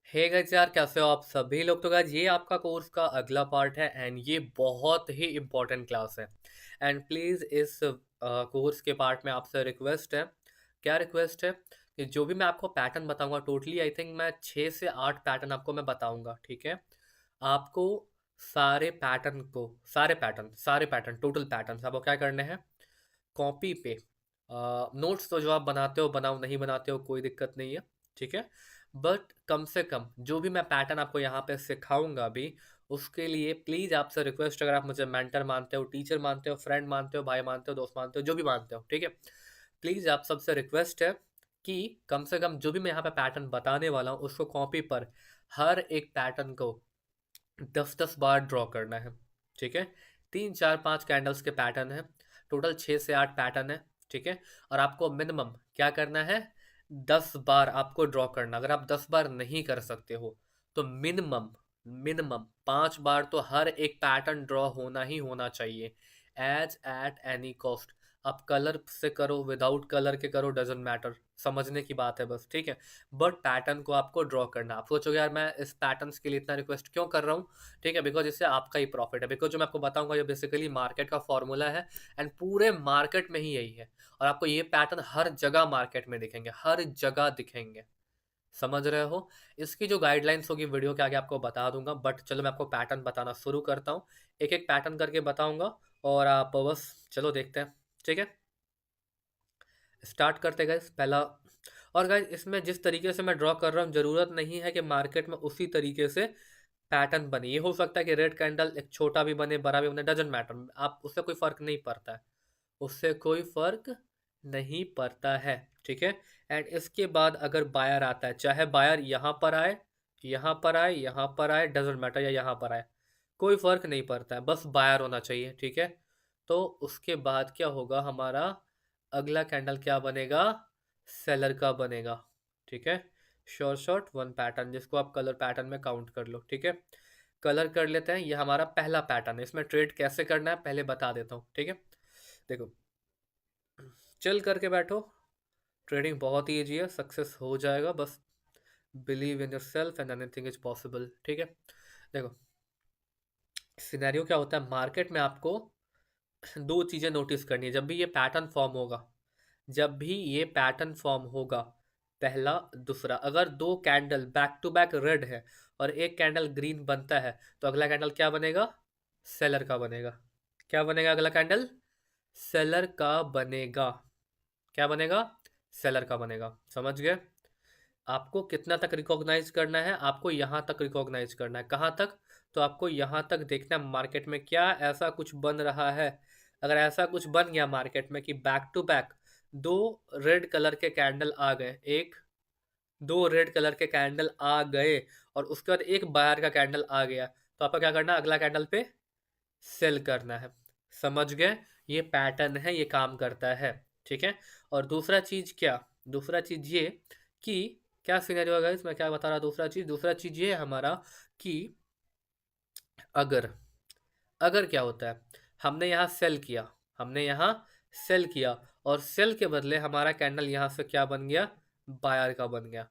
Hey guys यार, कैसे हो आप सभी लोग। तो गाइस ये आपका कोर्स का अगला पार्ट है एंड ये बहुत ही इम्पोर्टेंट क्लास है। एंड प्लीज़ इस कोर्स के पार्ट में आपसे रिक्वेस्ट है। क्या रिक्वेस्ट है कि जो भी मैं आपको पैटर्न बताऊंगा, टोटली आई थिंक मैं 6 से 8 पैटर्न आपको मैं बताऊंगा, ठीक है। आपको सारे पैटर्न टोटल पैटर्न आपको क्या करने हैं, कॉपी पे। नोट्स तो जो आप बनाते हो बनाओ, नहीं बनाते हो कोई दिक्कत नहीं है, ठीक है। बट कम से कम जो भी मैं पैटर्न आपको यहाँ पे सिखाऊंगा अभी, उसके लिए प्लीज़ आपसे रिक्वेस्ट, अगर आप मुझे मेंटर मानते हो, टीचर मानते हो, फ्रेंड मानते हो, भाई मानते हो, दोस्त मानते हो, जो भी मानते हो, ठीक है। प्लीज़ आप सबसे रिक्वेस्ट है कि कम से कम जो भी मैं यहाँ पे पैटर्न बताने वाला हूँ उसको कॉपी पर हर एक पैटर्न को 10-10 बार ड्रॉ करना है, ठीक है। 3 4 5 कैंडल्स के पैटर्न है, टोटल 6 से 8 पैटर्न है, ठीक है। और आपको मिनिमम क्या करना है, 10 बार आपको ड्रॉ करना। अगर आप 10 बार नहीं कर सकते हो तो मिनिमम मिनिमम 5 बार तो हर एक पैटर्न ड्रॉ होना ही होना चाहिए, एज एट एनी कॉस्ट। आप कलर से करो, विदाउट कलर के करो, डजेंट मैटर, समझने की बात है बस, ठीक है। बट पैटर्न को आपको ड्रॉ करना। आप सोचोगे यार मैं इस पैटर्न्स के लिए इतना रिक्वेस्ट क्यों कर रहा हूँ, ठीक है। बिकॉज इससे आपका ही प्रॉफिट है। बिकॉज जो मैं आपको बताऊंगा ये बेसिकली मार्केट का फॉर्मूला है एंड पूरे मार्केट में ही यही है। और आपको ये पैटर्न हर जगह मार्केट में दिखेंगे, हर जगह दिखेंगे, समझ रहे हो। इसकी जो गाइडलाइंस होगी वीडियो के आगे आपको बता दूंगा। बट चलो मैं आपको पैटर्न बताना शुरू करता हूँ, एक एक पैटर्न करके बताऊंगा और आप बस चलो देखते हैं, ठीक है। स्टार्ट करते गाइस पहला। और गाइस इसमें जिस तरीके से मैं ड्रॉ कर रहा हूँ, ज़रूरत नहीं है कि मार्केट में उसी तरीके से पैटर्न बने। ये हो सकता है कि रेड कैंडल एक छोटा भी बने, बड़ा भी बने, डजेंट मैटर, आप उससे कोई फ़र्क नहीं पड़ता है, उससे कोई फ़र्क नहीं पड़ता है, ठीक है। एंड इसके बाद अगर बायर आता है, चाहे बायर यहाँ पर आए, यहाँ पर आए, यहाँ पर आए, डजेंट मैटर, या यहाँ पर आए, कोई फ़र्क नहीं पड़ता है, बस बायर होना चाहिए, ठीक है। तो उसके बाद क्या होगा, हमारा अगला कैंडल क्या बनेगा, सेलर का बनेगा, ठीक है। शॉर्ट शॉर्ट वन पैटर्न, जिसको आप कलर पैटर्न में काउंट कर लो, ठीक है। कलर कर लेते हैं, ये हमारा पहला पैटर्न है। इसमें ट्रेड कैसे करना है पहले बता देता हूँ, ठीक है। देखो, चिल करके बैठो, ट्रेडिंग बहुत ही ईजी है, सक्सेस हो जाएगा, बस believe in your self and anything is possible, ठीक है। देखो, सिनेरियो क्या होता है मार्केट में, आपको दो चीज़ें नोटिस करनी है जब भी ये पैटर्न फॉर्म होगा। जब भी ये पैटर्न फॉर्म होगा, पहला दूसरा, अगर दो candle back to back red है और एक कैंडल ग्रीन बनता है, तो अगला कैंडल क्या बनेगा, सेलर का बनेगा। क्या बनेगा अगला कैंडल, सेलर का बनेगा। क्या बनेगा, सेलर का बनेगा, समझ गए। आपको कितना तक रिकॉग्नाइज करना है, आपको यहाँ तक रिकॉग्नाइज करना है। कहाँ तक, तो आपको यहाँ तक देखना है मार्केट में क्या ऐसा कुछ बन रहा है। अगर ऐसा कुछ बन गया मार्केट में कि बैक टू बैक दो रेड कलर के कैंडल आ गए, एक दो रेड कलर के कैंडल आ गए और उसके बाद एक बायर का कैंडल आ गया, तो आपको क्या करना है, अगला कैंडल पे सेल करना है, समझ गए। ये पैटर्न है, ये काम करता है, ठीक है। और दूसरा चीज क्या, दूसरा चीज ये कि क्या सीनरी होगा, इसमें क्या बता रहा, दूसरा चीज ये है हमारा कि अगर अगर क्या होता है, हमने यहाँ सेल किया, हमने यहाँ सेल किया और सेल के बदले हमारा कैंडल यहाँ से क्या बन गया, बायर का बन गया,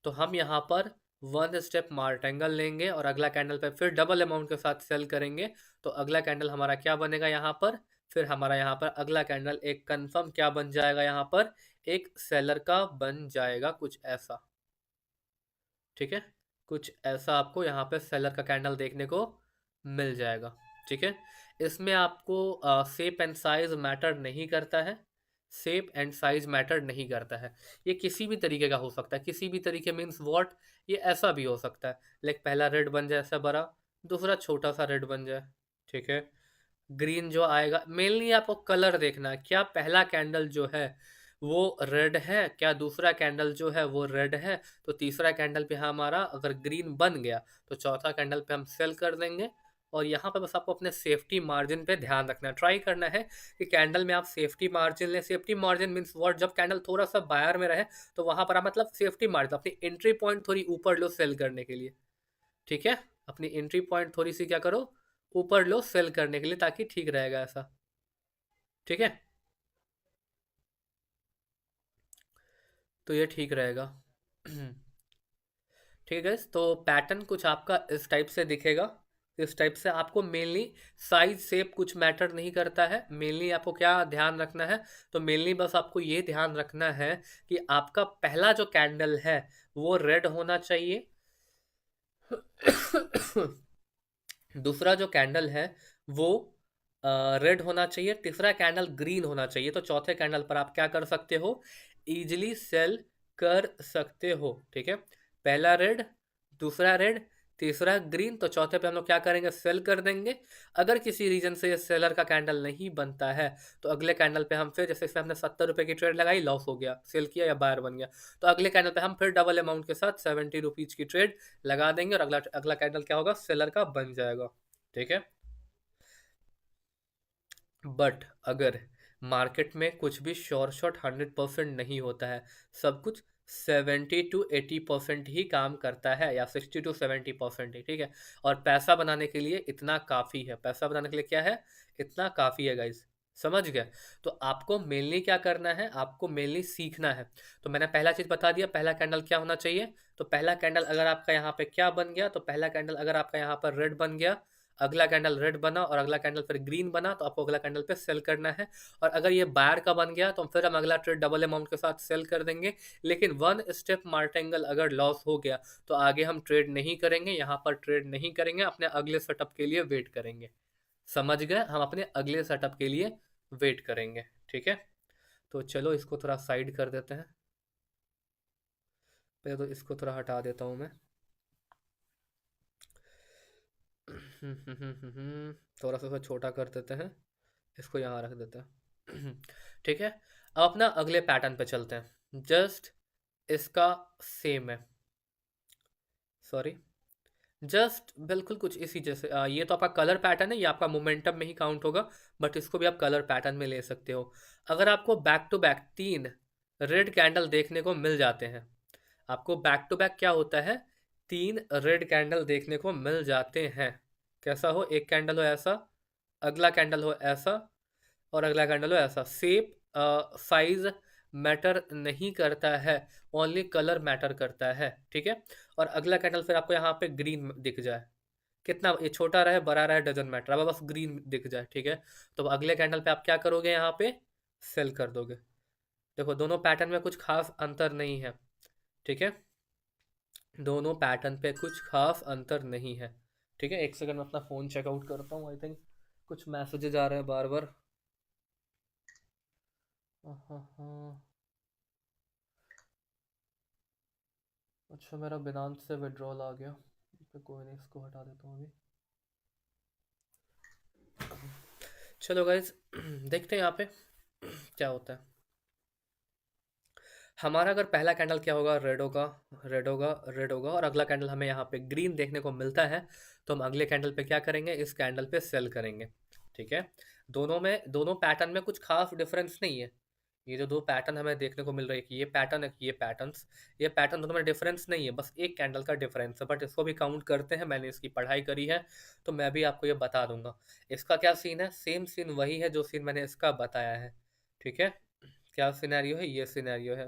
तो हम यहाँ पर वन स्टेप मार्टेंगल लेंगे और अगला कैंडल पे फिर डबल अमाउंट के साथ सेल करेंगे। तो अगला कैंडल हमारा क्या बनेगा यहाँ पर, फिर हमारा यहाँ पर अगला कैंडल एक कंफर्म क्या बन जाएगा, यहाँ पर एक सेलर का बन जाएगा, कुछ ऐसा, ठीक है। कुछ ऐसा आपको यहाँ पे सेलर का कैंडल देखने को मिल जाएगा, ठीक है। इसमें आपको शेप एंड साइज मैटर नहीं करता है, शेप एंड साइज मैटर नहीं करता है। ये किसी भी तरीके का हो सकता है, किसी भी तरीके मीन्स व्हाट, ये ऐसा भी हो सकता है, लाइक पहला रेड बन जाए ऐसा बड़ा, दूसरा छोटा सा रेड बन जाए, ठीक है। ग्रीन जो आएगा, मेनली आपको कलर देखना है, क्या पहला कैंडल जो है वो रेड है, क्या दूसरा कैंडल जो है वो रेड है। तो तीसरा कैंडल पे हमारा अगर ग्रीन बन गया तो चौथा कैंडल पे हम सेल कर देंगे। और यहाँ पे बस आपको अपने सेफ्टी मार्जिन पे ध्यान रखना है, ट्राई करना है कि कैंडल में आप सेफ्टी मार्जिन लें। सेफ्टी मार्जिन मीन्स व्हाट, जब कैंडल थोड़ा सा बायर में रहे तो वहां पर आप मतलब सेफ्टी मार्जिन, अपनी एंट्री पॉइंट थोड़ी ऊपर लो सेल करने के लिए, ठीक है। अपनी एंट्री पॉइंट थोड़ी सी क्या करो, ऊपर लो सेल करने के लिए, ताकि ठीक रहेगा ऐसा, ठीक है। तो ये ठीक रहेगा। ठीक है गाइस, तो पैटर्न कुछ आपका इस टाइप से दिखेगा। इस टाइप से आपको मेनली साइज शेप कुछ मैटर नहीं करता है। मेनली आपको क्या ध्यान रखना है, तो मेनली बस आपको ये ध्यान रखना है कि आपका पहला जो कैंडल है वो रेड होना चाहिए। दूसरा जो कैंडल है वो रेड होना चाहिए। तीसरा कैंडल ग्रीन होना चाहिए। तो चौथे कैंडल पर आप क्या कर सकते हो, इजीली सेल कर सकते हो। ठीक है, पहला रेड, दूसरा रेड, तीसरा ग्रीन, तो चौथे पे हम लोग क्या करेंगे, सेल कर देंगे। अगर किसी रीजन से ये सेलर का कैंडल नहीं बनता है तो अगले कैंडल पे हम फिर, जैसे इसमें हमने 70 रुपए की ट्रेड लगाई, लॉस हो गया, सेल किया या बायर बन गया, तो अगले कैंडल पे हम फिर डबल अमाउंट के साथ 70 रुपीज की ट्रेड लगा देंगे और अगला अगला कैंडल क्या होगा, सेलर का बन जाएगा। ठीक है, बट अगर मार्केट में कुछ भी श्योर शॉट 100% नहीं होता है, सब कुछ 70 to 80% ही काम करता है, या 60 to 70% ही। ठीक है, और पैसा बनाने के लिए इतना काफ़ी है। पैसा बनाने के लिए क्या है, इतना काफ़ी है गाइज, समझ गए। तो आपको मेनली क्या करना है, आपको मेनली सीखना है। तो मैंने पहला चीज़ बता दिया, पहला कैंडल क्या होना चाहिए। तो पहला कैंडल अगर आपका यहाँ पे क्या बन गया, तो पहला कैंडल अगर आपका यहाँ पर रेड बन गया, अगला कैंडल रेड बना और अगला कैंडल फिर ग्रीन बना, तो आपको अगला कैंडल पे सेल करना है। और अगर ये बायर का बन गया तो फिर हम अगला ट्रेड डबल अमाउंट के साथ सेल कर देंगे। लेकिन वन स्टेप मार्टेंगल अगर लॉस हो गया तो आगे हम ट्रेड नहीं करेंगे, यहाँ पर ट्रेड नहीं करेंगे, अपने अगले सेटअप के लिए वेट करेंगे। समझ गए, हम अपने अगले सेटअप के लिए वेट करेंगे। ठीक है, तो चलो इसको थोड़ा साइड कर देते हैं। पहले तो इसको थोड़ा हटा देता हूँ मैं। थोड़ा सा छोटा कर देते हैं, इसको यहाँ रख देते हैं। ठीक है, अब अपना अगले पैटर्न पे चलते हैं। जस्ट इसका सेम है, सॉरी, जस्ट बिल्कुल कुछ इसी जैसे ये तो आपका कलर पैटर्न है, ये आपका मोमेंटम में ही काउंट होगा, बट इसको भी आप कलर पैटर्न में ले सकते हो। अगर आपको back to back 3 red candle देखने को मिल जाते हैं, आपको बैक टू बैक क्या होता है, 3 रेड कैंडल देखने को मिल जाते हैं। कैसा हो, एक कैंडल हो ऐसा, अगला कैंडल हो ऐसा, और अगला कैंडल हो ऐसा। शेप साइज मैटर नहीं करता है, ओनली कलर मैटर करता है। ठीक है, और अगला कैंडल फिर आपको यहाँ पे ग्रीन दिख जाए, कितना ये छोटा रहे बड़ा रहे डजेंट मैटर, अब बस ग्रीन दिख जाए। ठीक है, तो अगले कैंडल पे आप क्या करोगे, यहाँ पे सेल कर दोगे। देखो दोनों पैटर्न में कुछ खास अंतर नहीं है। ठीक है, दोनों पैटर्न पे कुछ खास अंतर नहीं है। ठीक है, एक सेकंड में अपना फ़ोन चेकआउट करता हूँ। आई थिंक कुछ मैसेजेस आ रहे हैं बार बार। हाँ, अच्छा मेरा बिनांस से विड्रॉल आ गया, तो कोई नहीं, इसको हटा देता हूँ अभी। चलो गाइज, देखते हैं यहाँ पे क्या होता है। हमारा अगर पहला कैंडल क्या होगा, रेड होगा, रेड होगा, रेड होगा, और अगला कैंडल हमें यहाँ पे ग्रीन देखने को मिलता है, तो हम अगले कैंडल पे क्या करेंगे, इस कैंडल पे सेल करेंगे। ठीक है, दोनों पैटर्न में कुछ खास डिफरेंस नहीं है। ये जो दो पैटर्न हमें देखने को मिल रही है, कि ये पैटर्न है, कि ये पैटर्न दोनों में डिफरेंस नहीं है, बस एक कैंडल का डिफरेंस है, बट इसको भी काउंट करते हैं। मैंने इसकी पढ़ाई करी है तो मैं भी आपको ये बता दूंगा। इसका क्या सीन है, सेम सीन वही है जो सीन मैंने इसका बताया है। ठीक है, क्या सिनेरियो है, ये सिनेरियो है।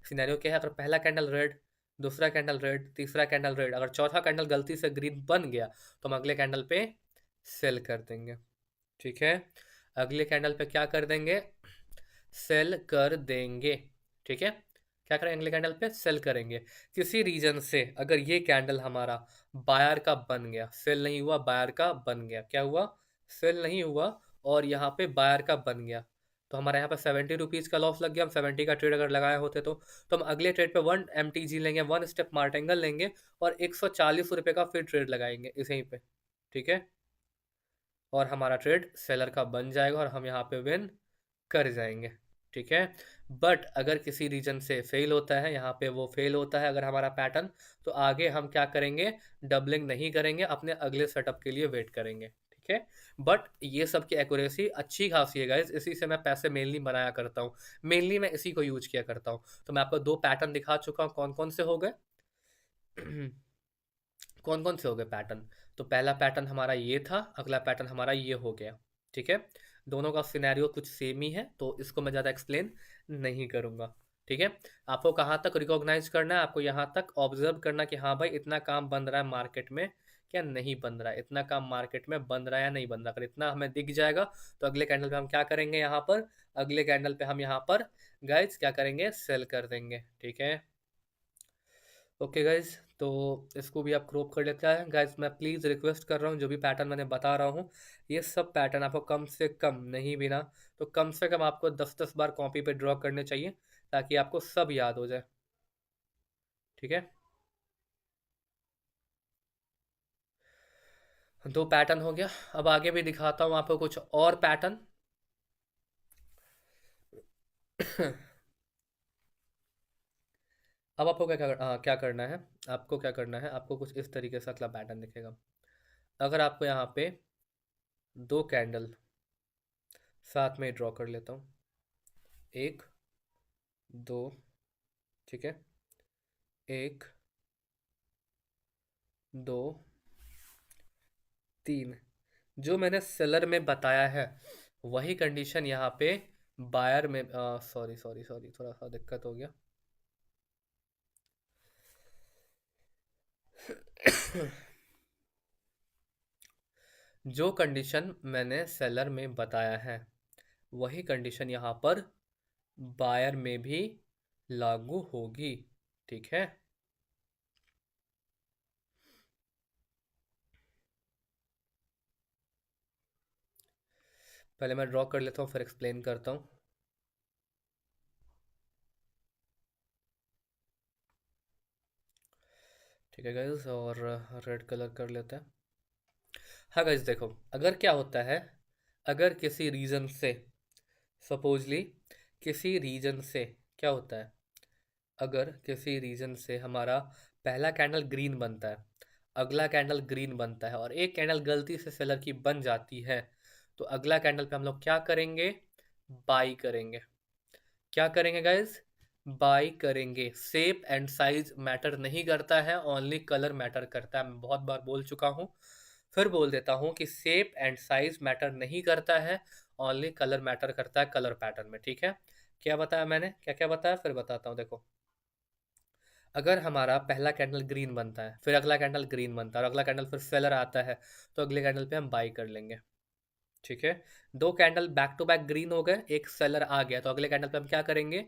सिनेरियो क्या है, अगर पहला कैंडल रेड, दूसरा कैंडल रेड, तीसरा कैंडल रेड, अगर चौथा कैंडल गलती से ग्रीन बन गया तो हम अगले कैंडल पे सेल कर देंगे। ठीक है, अगले कैंडल पे क्या कर देंगे, सेल कर देंगे। ठीक है, क्या करेंगे, अगले कैंडल पे सेल करेंगे। किसी रीजन से अगर ये कैंडल हमारा बायर का बन गया, सेल नहीं हुआ, बायर का बन गया, क्या हुआ, सेल नहीं हुआ, और यहाँ पे बायर का बन गया, तो हमारे यहाँ पे 70 रुपीज़ का लॉस लग गया। हम 70 का ट्रेड अगर लगाए होते तो हम अगले ट्रेड पे 1 MTG लेंगे, 1 स्टेप मार्टेंगल लेंगे, और 140 रुपये का फिर ट्रेड लगाएंगे इसी पे। ठीक है, और हमारा ट्रेड सेलर का बन जाएगा और हम यहाँ पे विन कर जाएंगे। ठीक है, बट अगर किसी रीजन से फेल होता है, यहाँ पे वो फेल होता है अगर हमारा पैटर्न, तो आगे हम क्या करेंगे, डबलिंग नहीं करेंगे, अपने अगले सेटअप के लिए वेट करेंगे। ठीक है, बट ये सब की एक्यूरेसी अच्छी खासी है गाइज, इसी से मैं पैसे मेनली बनाया करता हूँ। मेनली मैं इसी को यूज किया करता हूँ। तो मैं आपको 2 पैटर्न दिखा चुका हूँ, कौन कौन से हो गए। कौन कौन से हो गए पैटर्न, तो पहला पैटर्न हमारा ये था, अगला पैटर्न हमारा ये हो गया। ठीक है, दोनों का सिनेरियो कुछ सेम ही है, तो इसको मैं ज़्यादा एक्सप्लेन नहीं करूँगा। ठीक है, आपको कहाँ तक रिकॉग्नाइज करना है, आपको यहाँ तक ऑब्जर्व करना कि हाँ भाई इतना काम बन रहा है मार्केट में क्या नहीं बन रहा है, इतना काम मार्केट में बन रहा है या नहीं बन रहा। अगर इतना हमें दिख जाएगा तो अगले कैंडल पे हम क्या करेंगे, यहाँ पर अगले कैंडल पे हम यहाँ पर गाइज क्या करेंगे, सेल कर देंगे। ठीक है, ओके गाइज, तो इसको भी आप क्रॉप कर लेते हैं। गाइज मैं प्लीज़ रिक्वेस्ट कर रहा हूँ, जो भी पैटर्न मैंने बता रहा हूँ ये सब पैटर्न आपको कम से कम, नहीं भी ना तो कम से कम आपको 10-10 बार कॉपी पे ड्रॉ करने चाहिए ताकि आपको सब याद हो जाए। ठीक है, दो पैटर्न हो गया। अब आगे भी दिखाता हूँ आपको कुछ और पैटर्न। अब आपको क्या करना है, आपको क्या करना है, आपको कुछ इस तरीके से अगला पैटर्न दिखेगा। अगर आपको यहाँ पे दो कैंडल साथ में ड्रॉ कर लेता हूँ, एक दो, ठीक है, एक दो तीन, जो मैंने सेलर में बताया है वही कंडीशन यहाँ पे बायर में, सॉरी सॉरी सॉरी थोड़ा सा दिक्कत हो गया। जो कंडीशन मैंने सेलर में बताया है वही कंडीशन यहाँ पर बायर में भी लागू होगी। ठीक है, पहले मैं ड्रॉ कर लेता हूँ फिर एक्सप्लेन करता हूँ। ठीक है गाइज, और रेड कलर कर लेते हैं। हाँ गाइज देखो, अगर क्या होता है, अगर किसी रीज़न से, सपोजली किसी रीजन से क्या होता है, अगर किसी रीजन से हमारा पहला कैंडल ग्रीन बनता है, अगला कैंडल ग्रीन बनता है और एक कैंडल गलती से सेलर की बन जाती है, तो अगला कैंडल पे हम लोग क्या करेंगे, बाई करेंगे। क्या करेंगे गाइज, बाई करेंगे। शेप एंड साइज मैटर नहीं करता है, ओनली कलर मैटर करता है। मैं बहुत बार बोल चुका हूँ, फिर बोल देता हूँ कि शेप एंड साइज मैटर नहीं करता है, ओनली कलर मैटर करता है कलर पैटर्न में। ठीक है, क्या बताया मैंने, क्या क्या बताया फिर बताता हूँ। देखो, अगर हमारा पहला कैंडल ग्रीन बनता है, फिर अगला कैंडल ग्रीन बनता है और अगला कैंडल फिर सेलर आता है, तो अगले कैंडल पे हम बाई कर लेंगे। ठीक है, दो candle back to back green हो गए, एक सेलर आ गया, तो अगले कैंडल पे हम क्या करेंगे,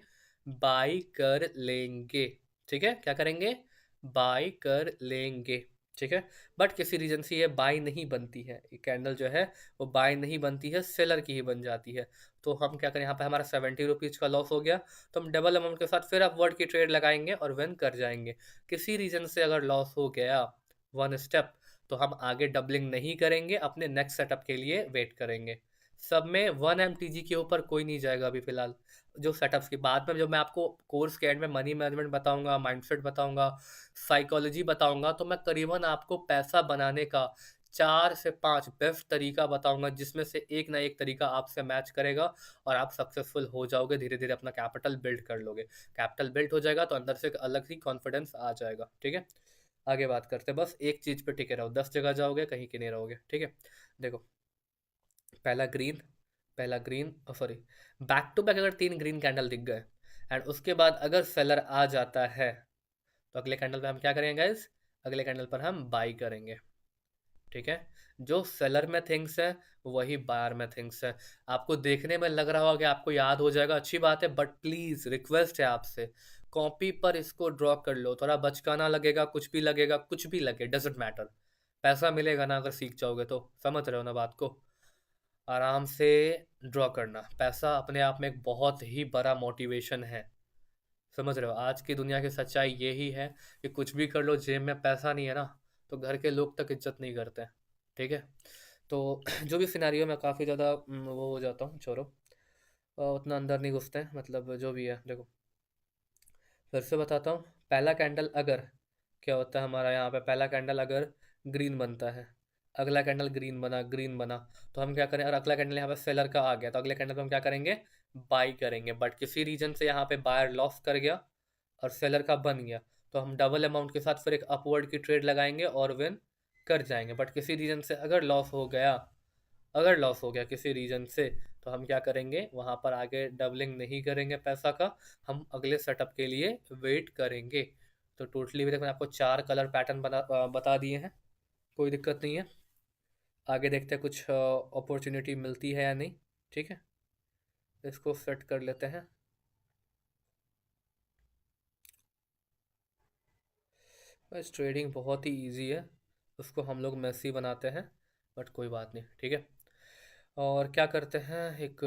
बाई कर लेंगे। ठीक है, क्या करेंगे, बाई कर लेंगे। ठीक है, बट किसी रीजन से ये बाई नहीं बनती है, ये कैंडल जो है वो बाई नहीं बनती है, सेलर की ही बन जाती है। तो हम क्या करें, यहाँ पे हमारा 70 रुपीज़ का लॉस हो गया, तो हम डबल अमाउंट के साथ फिर अपवर्ड की ट्रेड लगाएंगे और विन कर जाएंगे। किसी रीजन से अगर लॉस हो गया वन स्टेप, तो हम आगे डबलिंग नहीं करेंगे, अपने नेक्स्ट सेटअप के लिए वेट करेंगे। सब में 1 MTG के ऊपर कोई नहीं जाएगा अभी फिलहाल। जो सेटअप्स की बाद में, जब मैं आपको कोर्स के एंड में मनी मैनेजमेंट बताऊंगा, माइंडसेट बताऊंगा, साइकोलॉजी बताऊंगा, तो मैं करीबन आपको पैसा बनाने का 4 से 5 बेस्ट तरीका बताऊंगा, जिसमें से एक ना एक तरीका आपसे मैच करेगा और आप सक्सेसफुल हो जाओगे। धीरे धीरे अपना कैपिटल बिल्ड कर लोगे, कैपिटल बिल्ड हो जाएगा तो अंदर से एक अलग ही कॉन्फिडेंस आ जाएगा। ठीक है, आगे बात करते हैं, बस एक चीज पे टिके रहो, 10 जगह जाओगे कहीं के नहीं रहोगे। ठीक है, देखो, पहला ग्रीन, पहला green, sorry, back to back अगर 3 ग्रीन कैंडल दिख गए एंड उसके बाद अगर सेलर आ जाता है, तो अगले कैंडल पे हम क्या करेंगे गाइस, अगले कैंडल पर हम बाई करेंगे। ठीक है, जो सेलर में थिंग्स है वही बायर में थिंग्स है। आपको देखने में लग रहा होगा कि आपको याद हो जाएगा, अच्छी बात है, बट प्लीज रिक्वेस्ट है आपसे, कॉपी पर इसको ड्रॉ कर लो। थोड़ा बचकाना लगेगा, कुछ भी लगेगा, कुछ भी लगे, डजेंट मैटर, पैसा मिलेगा ना अगर सीख जाओगे तो। समझ रहे हो ना बात को, आराम से ड्रॉ करना। पैसा अपने आप में एक बहुत ही बड़ा मोटिवेशन है। समझ रहे हो, आज की दुनिया की सच्चाई यही है कि कुछ भी कर लो, जेब में पैसा नहीं है ना तो घर के लोग तक इज्जत नहीं करते हैं। ठीक है, तो जो भी सिनेरियो में काफ़ी ज़्यादा वो हो जाता हूँ, छोड़ो, उतना अंदर नहीं घुसते हैं, मतलब जो भी है। देखो, फिर से बताता हूँ, पहला कैंडल अगर क्या होता है हमारा, यहाँ पे पहला कैंडल अगर ग्रीन बनता है, अगला कैंडल ग्रीन बना, ग्रीन बना, तो हम क्या करें, और अगला कैंडल यहाँ पे सेलर का आ गया, तो अगले कैंडल पे हम क्या करेंगे, बाई करेंगे। बट किसी रीजन से यहाँ पे बायर लॉस कर गया और सेलर का बन गया, तो हम डबल अमाउंट के साथ फिर एक अपवर्ड की ट्रेड लगाएंगे और विन कर जाएंगे। बट किसी रीजन से अगर लॉस हो गया, अगर लॉस हो गया किसी रीजन से, तो हम क्या करेंगे, वहाँ पर आगे डबलिंग नहीं करेंगे पैसा का, हम अगले सेटअप के लिए वेट करेंगे। तो टोटली भी मैंने आपको 4 कलर पैटर्न बता दिए हैं, कोई दिक्कत नहीं है। आगे देखते हैं कुछ अपॉर्चुनिटी मिलती है या नहीं। ठीक है, इसको सेट कर लेते हैं। बस ट्रेडिंग बहुत ही इजी है, उसको हम लोग मैसी बनाते हैं, बट कोई बात नहीं, ठीक है। और क्या करते हैं, एक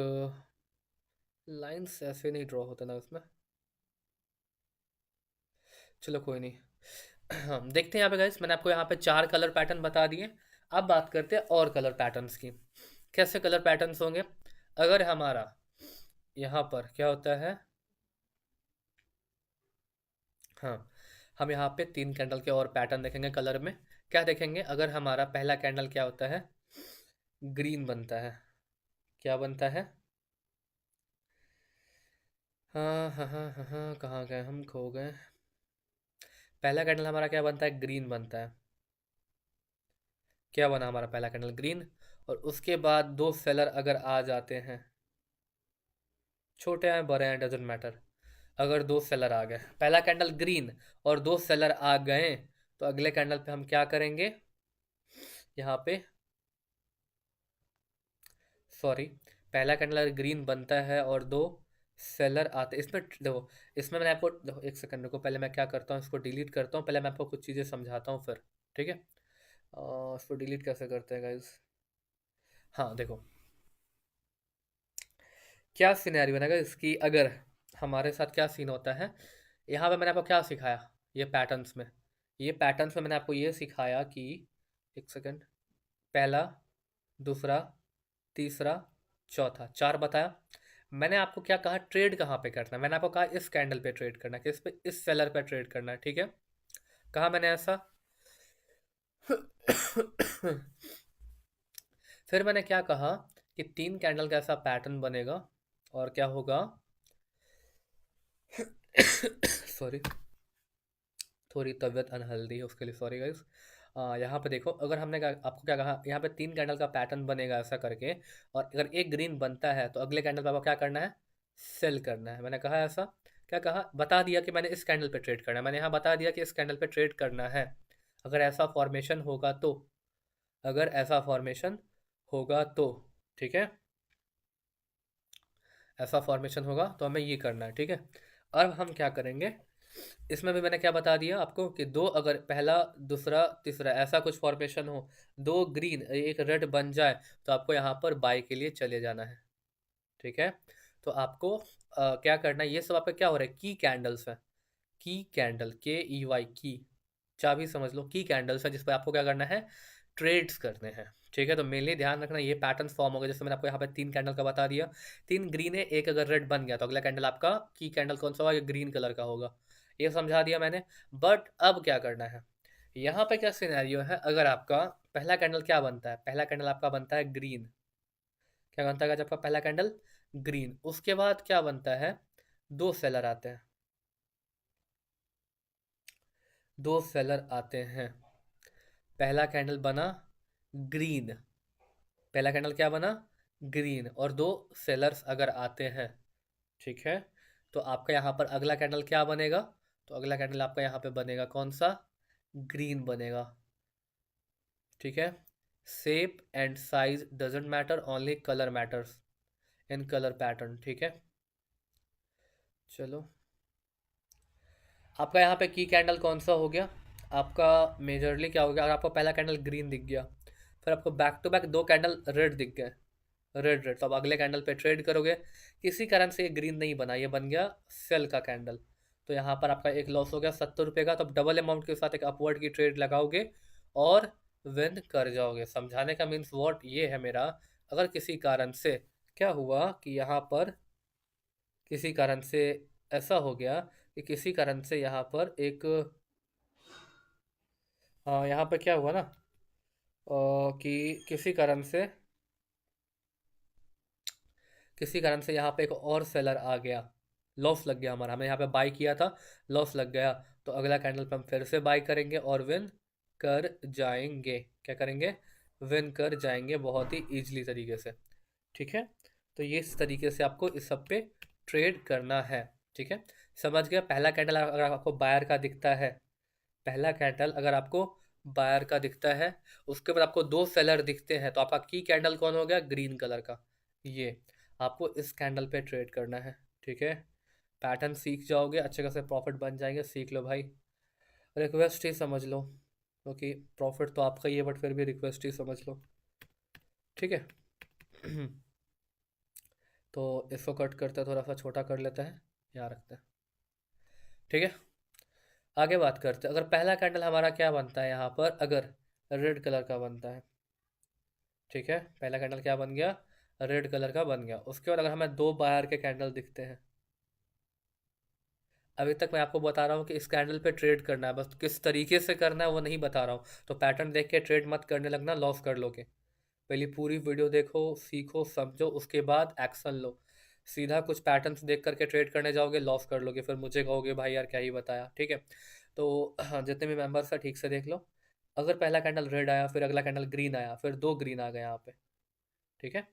लाइंस ऐसे नहीं ड्रॉ होता ना उसमें, चलो कोई नहीं। देखते हैं यहाँ पे गाइस, मैंने आपको यहाँ पे 4 कलर पैटर्न बता दिए। अब बात करते हैं और कलर पैटर्न्स की। कैसे कलर पैटर्न्स होंगे, अगर हमारा यहाँ पर क्या होता है, हाँ, हम यहाँ पे 3 कैंडल के और पैटर्न देखेंगे कलर में। क्या देखेंगे, अगर हमारा पहला कैंडल क्या होता है, ग्रीन बनता है। क्या बनता है, हाँ हाँ हाँ हाँ हाँ, कहाँ गए हम, खो गए। पहला कैंडल हमारा क्या बनता है, ग्रीन बनता है। क्या बना हमारा पहला कैंडल, ग्रीन। और उसके बाद दो सेलर अगर आ जाते हैं, छोटे हैं बड़े हैं डजेंट मैटर, अगर दो सेलर आ गए, पहला कैंडल ग्रीन और दो सेलर आ गए, तो अगले कैंडल पे हम क्या करेंगे, यहाँ पे सॉरी, पहला कैंडल ग्रीन बनता है और दो सेलर आते, इसमें देखो, इसमें मैंने आपको देखो, एक सेकंड को पहले मैं क्या करता हूँ, इसको डिलीट करता हूँ, पहले मैं आपको कुछ चीज़ें समझाता हूँ फिर, ठीक है। इसको डिलीट कैसे करते हैं गाइज, हाँ देखो, क्या सिनेरियो बनेगा इसकी, अगर हमारे साथ क्या सीन होता है, यहाँ पे मैंने आपको क्या सिखाया, ये पैटर्न्स में, ये पैटर्न्स में मैंने आपको ये सिखाया कि, एक सेकंड, पहला, दूसरा, तीसरा, चौथा, 4 बताया। मैंने आपको क्या कहा, ट्रेड कहाँ पे करना है, मैंने आपको कहा इस कैंडल पे ट्रेड करना है, किस पे, इस सेलर पे ट्रेड करना है, ठीक है। कहा मैंने ऐसा। फिर मैंने क्या कहा कि 3 कैंडल का ऐसा पैटर्न बनेगा, और क्या होगा, सॉरी, थोड़ी तबीयत अनहेल्दी है उसके लिए सॉरी गाइस। यहाँ पे देखो, अगर हमने आपको क्या कहा, यहाँ पे 3 कैंडल का पैटर्न बनेगा ऐसा करके, और अगर एक ग्रीन बनता है तो अगले कैंडल पे आपको क्या करना है, सेल करना है। मैंने कहा ऐसा, क्या कहा, बता दिया कि मैंने इस कैंडल पे ट्रेड करना है, मैंने यहाँ बता दिया कि इस कैंडल पे ट्रेड करना है। अगर ऐसा फॉर्मेशन होगा तो, अगर ऐसा फॉर्मेशन होगा तो, ठीक है, ऐसा फॉर्मेशन होगा तो हमें ये करना है, ठीक है। अब हम क्या करेंगे, इसमें भी मैंने क्या बता दिया आपको कि दो, अगर पहला, दूसरा, तीसरा ऐसा कुछ फॉर्मेशन हो, दो ग्रीन एक रेड बन जाए, तो आपको यहाँ पर बाय के लिए चले जाना है, ठीक है। तो आपको क्या करना है, ये सब आपका क्या हो रहा है, की कैंडल्स है, की कैंडल, KEY, की, चाबी समझ लो, की कैंडल्स है, जिस पर आपको क्या करना है, ट्रेड्स करने हैं, ठीक है। तो मेनली ध्यान रखना, ये पैटर्न फॉर्म हो गया, जैसे मैंने आपको यहाँ पे 3 कैंडल का बता दिया, 3 ग्रीन है, एक अगर रेड बन गया तो अगला कैंडल आपका की कैंडल कौन सा होगा, ये ग्रीन कलर का होगा, ये समझा दिया मैंने। बट अब क्या करना है, यहाँ पे क्या सिनेरियो है, अगर आपका पहला कैंडल क्या बनता है, पहला कैंडल आपका बनता है ग्रीन, क्या बनता है आपका पहला कैंडल, ग्रीन, उसके बाद क्या बनता है, दो सेलर आते हैं, दो सेलर आते हैं, पहला कैंडल बना ग्रीन, पहला कैंडल क्या बना, ग्रीन, और दो सेलर्स अगर आते हैं, ठीक है, तो आपका यहाँ पर अगला कैंडल क्या बनेगा, तो अगला कैंडल आपका यहाँ पे बनेगा कौन सा, ग्रीन बनेगा, ठीक है। Shape and size doesn't matter, only colour matters in colour pattern, ठीक है। चलो, आपका यहाँ पे की कैंडल कौन सा हो गया, आपका मेजरली क्या हो गया, अगर आपको पहला कैंडल ग्रीन दिख गया, फिर आपको बैक टू बैक दो कैंडल रेड दिख गए, रेड रेड, तो आप अगले कैंडल पे ट्रेड करोगे, किसी कारण से ये ग्रीन नहीं बना, ये बन गया सेल का कैंडल, तो यहाँ पर आपका एक लॉस हो गया 70 रुपये का, तो आप डबल अमाउंट के साथ एक अपवर्ड की ट्रेड लगाओगे और विन कर जाओगे। समझाने का मीन्स वॉट ये है मेरा, अगर किसी कारण से क्या हुआ कि यहाँ पर किसी कारण से ऐसा हो गया कि किसी कारण से यहाँ पर एक, यहाँ पर क्या हुआ ना, कि किसी कारण से यहाँ पे एक और सेलर आ गया, लॉस लग गया हमारा, हमने यहाँ पे बाई किया था, लॉस लग गया, तो अगला कैंडल पे हम फिर से बाई करेंगे और विन कर जाएंगे, क्या करेंगे, विन कर जाएंगे बहुत ही ईजिली तरीके से, ठीक है। तो ये इस तरीके से आपको इस सब पे ट्रेड करना है। ठीक है, समझ गया। पहला कैंडल अगर आपको बायर का दिखता है, पहला कैंडल अगर आपको बायर का दिखता है, उसके बाद आपको दो सेलर दिखते हैं, तो आपका की कैंडल कौन हो गया? ग्रीन कलर का। ये आपको इस कैंडल पे ट्रेड करना है। ठीक है, पैटर्न सीख जाओगे, अच्छे खासे प्रॉफिट बन जाएंगे। सीख लो भाई, रिक्वेस्ट ही समझ लो, क्योंकि प्रॉफिट तो आपका ही है, बट फिर भी रिक्वेस्ट ही समझ लो। ठीक है। तो इसको कट करते हैं, थोड़ा सा छोटा कर लेते हैं, यहाँ रखते हैं। ठीक है, आगे बात करते हैं। अगर पहला कैंडल हमारा क्या बनता है यहाँ पर, अगर रेड कलर का बनता है, ठीक है, पहला कैंडल क्या बन गया? रेड कलर का बन गया। उसके बाद अगर हमें दो बायर के कैंडल दिखते हैं, अभी तक मैं आपको बता रहा हूँ कि इस कैंडल पे ट्रेड करना है, बस किस तरीके से करना है वो नहीं बता रहा हूँ। तो पैटर्न देख के ट्रेड मत करने लगना, लॉस कर लोगे। पहले पूरी वीडियो देखो, सीखो, समझो, उसके बाद एक्शन लो। सीधा कुछ पैटर्न्स देख करके ट्रेड करने जाओगे, लॉस कर लोगे, फिर मुझे कहोगे भाई यार क्या ही बताया। ठीक है, तो जितने भी मेंबर्स हैं ठीक से देख लो। अगर पहला कैंडल रेड आया, फिर अगला कैंडल ग्रीन आया, फिर दो ग्रीन आ गए यहाँ पे। ठीक है,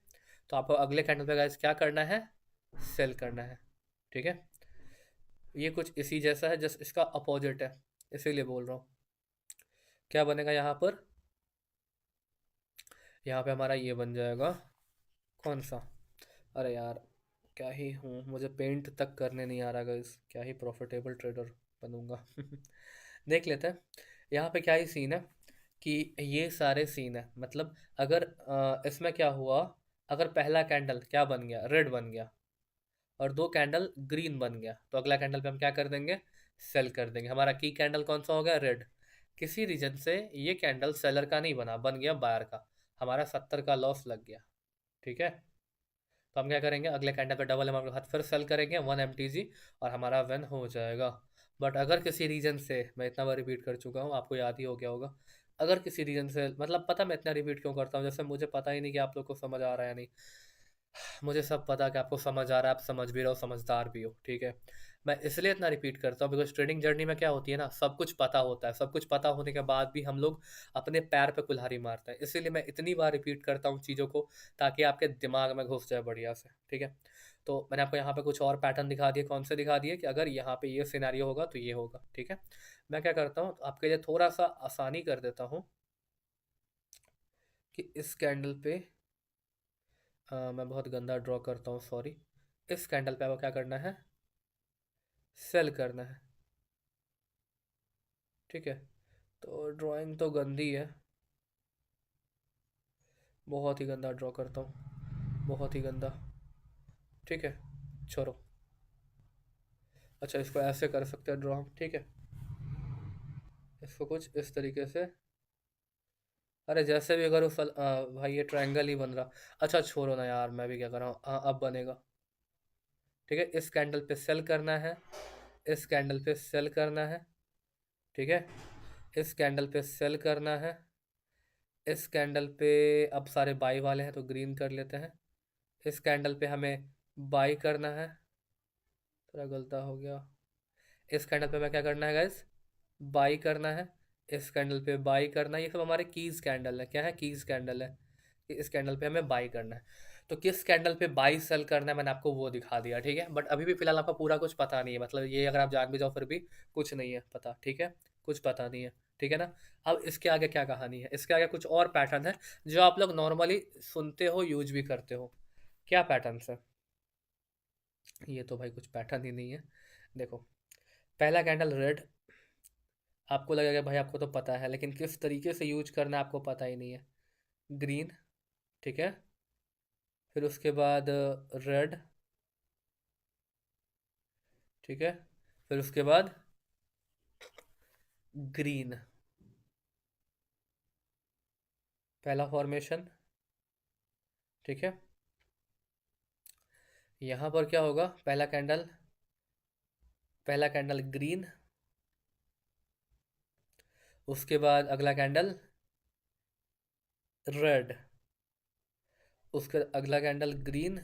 तो आपको अगले कैंडल पे गाइस क्या करना है? सेल करना है। ठीक है, ये कुछ इसी जैसा है, जस्ट इसका अपोजिट है, इसीलिए बोल रहा हूँ। क्या बनेगा यहाँ पर? यहाँ पे हमारा ये बन जाएगा, कौन सा? अरे यार, क्या ही हूँ, मुझे पेंट तक करने नहीं आ रहा गाइस, क्या ही प्रॉफिटेबल ट्रेडर बनूंगा। देख लेते हैं यहाँ पे क्या ही सीन है, कि ये सारे सीन है। मतलब अगर इसमें क्या हुआ, अगर पहला कैंडल क्या बन गया? रेड बन गया, और दो कैंडल ग्रीन बन गया, तो अगला कैंडल पे हम क्या कर देंगे? सेल कर देंगे। हमारा की कैंडल कौन सा हो गया? रेड। किसी रीजन से ये कैंडल सेलर का नहीं बना, बन गया बायर का, हमारा 70 का लॉस लग गया। ठीक है, तो हम क्या करेंगे? अगले कैंडल पे डबल अमाउंट के साथ फिर सेल करेंगे 1 MTG, और हमारा विन हो जाएगा। बट अगर किसी रीजन से, मैं इतना बार रिपीट कर चुका हूँ, आपको याद ही हो गया होगा, अगर किसी रीजन से, मतलब पता मैं इतना रिपीट क्यों करता हूँ, जैसे मुझे पता ही नहीं कि आप लोग को समझ आ रहा है या नहीं। मुझे सब पता कि आपको समझ आ रहा है, आप समझ भी रहो, समझदार भी हो। ठीक है, मैं इसलिए इतना रिपीट करता हूँ बिकॉज ट्रेडिंग जर्नी में क्या होती है ना, सब कुछ पता होता है, सब कुछ पता होने के बाद भी हम लोग अपने पैर पे कुल्हाड़ी मारते हैं। इसीलिए मैं इतनी बार रिपीट करता हूँ चीज़ों को, ताकि आपके दिमाग में घुस जाए बढ़िया से। ठीक है, तो मैंने आपको यहाँ पे कुछ और पैटर्न दिखा दिए। कौन से दिखा दिए? कि अगर यहाँ पे ये सिनेरियो होगा तो ये होगा। ठीक है, मैं क्या करता हूँ, आपके लिए थोड़ा सा आसानी कर देता हूँ, कि इस कैंडल पे मैं बहुत गंदा ड्रॉ करता हूँ, सॉरी। इस कैंडल पे आपको क्या करना है? सेल करना है। ठीक है, तो ड्राइंग तो गंदी है, बहुत ही गंदा ड्रॉ करता हूँ, बहुत ही गंदा। ठीक है, छोड़ो। अच्छा, इसको ऐसे कर सकते हैं ड्रॉ हम। ठीक है, इसको कुछ इस तरीके से, अरे जैसे भी अगर भाई ये ट्रायंगल ही बन रहा। अच्छा छोड़ो ना यार, मैं भी क्या कर रहा हूँ, हाँ अब बनेगा। ठीक है, इस कैंडल पे सेल करना है, इस कैंडल पे सेल करना है। ठीक है, इस कैंडल पे सेल करना है, इस कैंडल पे अब सारे बाई वाले हैं तो ग्रीन कर लेते हैं। इस कैंडल पे हमें बाई करना है, थोड़ा गलता हो गया। इस कैंडल पे मैं क्या करना है गाइस? बाई करना है। इस कैंडल पे बाई करना है। ये सब हमारे कीज कैंडल है। क्या है? कीज कैंडल है, कि इस कैंडल पे हमें बाई करना है। तो किस कैंडल पे बाई सेल करना है मैंने आपको वो दिखा दिया। ठीक है, बट अभी भी फिलहाल आपको पूरा कुछ पता नहीं है, मतलब ये अगर आप जान भी जाओ फिर भी कुछ नहीं है पता। ठीक है, कुछ पता नहीं है। ठीक है ना? अब इसके आगे क्या कहानी है, इसके आगे कुछ और पैटर्न है जो आप लोग नॉर्मली सुनते हो, यूज भी करते हो। क्या पैटर्न है? ये तो भाई कुछ पैटर्न ही नहीं है। देखो, पहला कैंडल रेड, आपको लगेगा भाई आपको तो पता है, लेकिन किस तरीके से यूज करना है आपको पता ही नहीं है। ग्रीन, ठीक है, फिर उसके बाद रेड, ठीक है, फिर उसके बाद ग्रीन। पहला फॉर्मेशन, ठीक है। यहाँ पर क्या होगा? पहला कैंडल ग्रीन, उसके बाद अगला कैंडल रेड, उसके अगला कैंडल ग्रीन,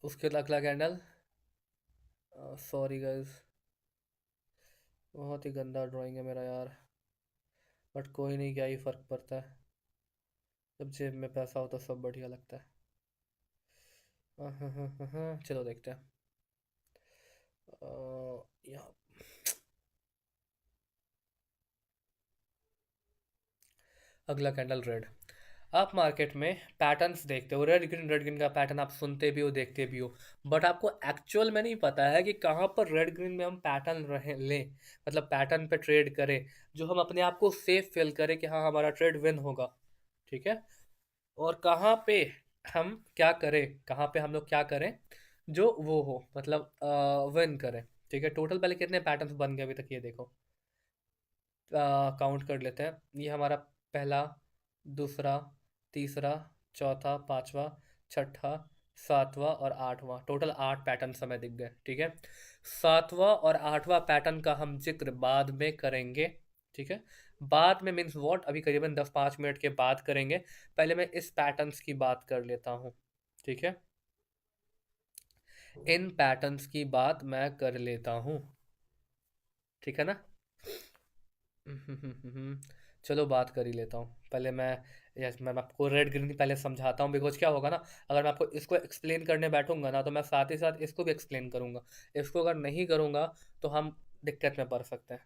उसके अगला कैंडल, सॉरी गाइस, बहुत ही गंदा ड्राइंग है मेरा यार, बट कोई नहीं, क्या ही फर्क पड़ता है। जब जेब में पैसा हो तो सब बढ़िया लगता है। चलो देखते हैं। यहाँ अगला कैंडल रेड। आप मार्केट में पैटर्न्स देखते हो, रेड ग्रीन का पैटर्न आप सुनते भी हो देखते भी हो, बट आपको एक्चुअल में नहीं पता है कि कहाँ पर रेड ग्रीन में हम पैटर्न रहे लें, मतलब पैटर्न पे ट्रेड करें जो हम अपने आप को सेफ फील करें कि हाँ हमारा ट्रेड विन होगा। ठीक है। और कहाँ पे हम क्या करें, कहाँ पे हम लोग क्या करें जो वो हो, मतलब विन करें। ठीक है, टोटल पहले कितने पैटर्न्स बन गए अभी तक ये देखो। काउंट कर लेते हैं। ये हमारा पहला, दूसरा, तीसरा, चौथा, पांचवा, छठा, सातवां और आठवां, टोटल 8 पैटर्न हमें दिख गए। ठीक है। सातवां और आठवां पैटर्न का हम जिक्र बाद में करेंगे। ठीक है। बाद में मीन्स व्हाट, अभी करीबन 10-5 मिनट के बाद करेंगे। पहले मैं इस पैटर्न्स की बात कर लेता हूँ। ठीक है, इन पैटर्न्स की बात मैं कर लेता हूँ। ठीक है ना। चलो बात कर ही लेता हूँ पहले मैं। यस, मैं आपको रेड ग्रीन पहले समझाता हूँ, बिकॉज क्या होगा ना, अगर मैं आपको इसको एक्सप्लेन करने बैठूंगा ना तो मैं साथ ही साथ इसको भी एक्सप्लेन करूंगा। इसको अगर नहीं करूंगा तो हम दिक्कत में पड़ सकते हैं,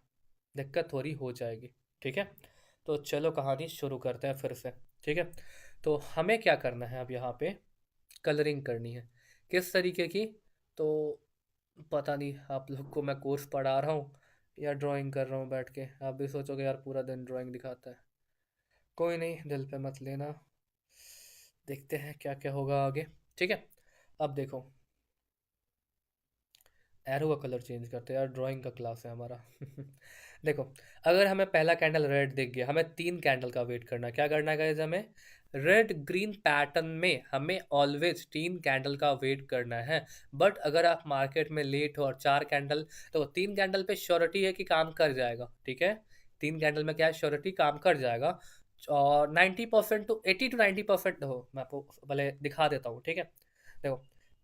दिक्कत थोड़ी हो जाएगी। ठीक है। तो चलो कहानी शुरू करते हैं फिर से। ठीक है। तो हमें क्या करना है, अब यहाँ पे कलरिंग करनी है। किस तरीके की, तो पता नहीं आप लोग को मैं कोर्स पढ़ा रहा हूँ या ड्राइंग कर रहा हूँ बैठ के, आप भी सोचोगे यार पूरा दिन ड्राइंग दिखाता है। कोई नहीं, दिल पे मत लेना, देखते हैं क्या क्या होगा आगे। ठीक है। अब देखो, एरो का कलर चेंज करते हैं यार, ड्राइंग का क्लास है हमारा। देखो, अगर हमें पहला कैंडल रेड दिख गया, हमें 3 कैंडल का वेट करना है। क्या करना है गाइस, हमें रेड ग्रीन पैटर्न में हमें ऑलवेज 3 कैंडल का वेट करना है। बट अगर आप मार्केट में लेट हो और 4 कैंडल, तो 3 कैंडल पे श्योरिटी है कि काम कर जाएगा। ठीक है, 3 कैंडल में क्या है, श्योरिटी काम कर जाएगा। और 90% टू 80 to 90% हो, मैं आपको पहले दिखा देता हूँ। ठीक है, देखो,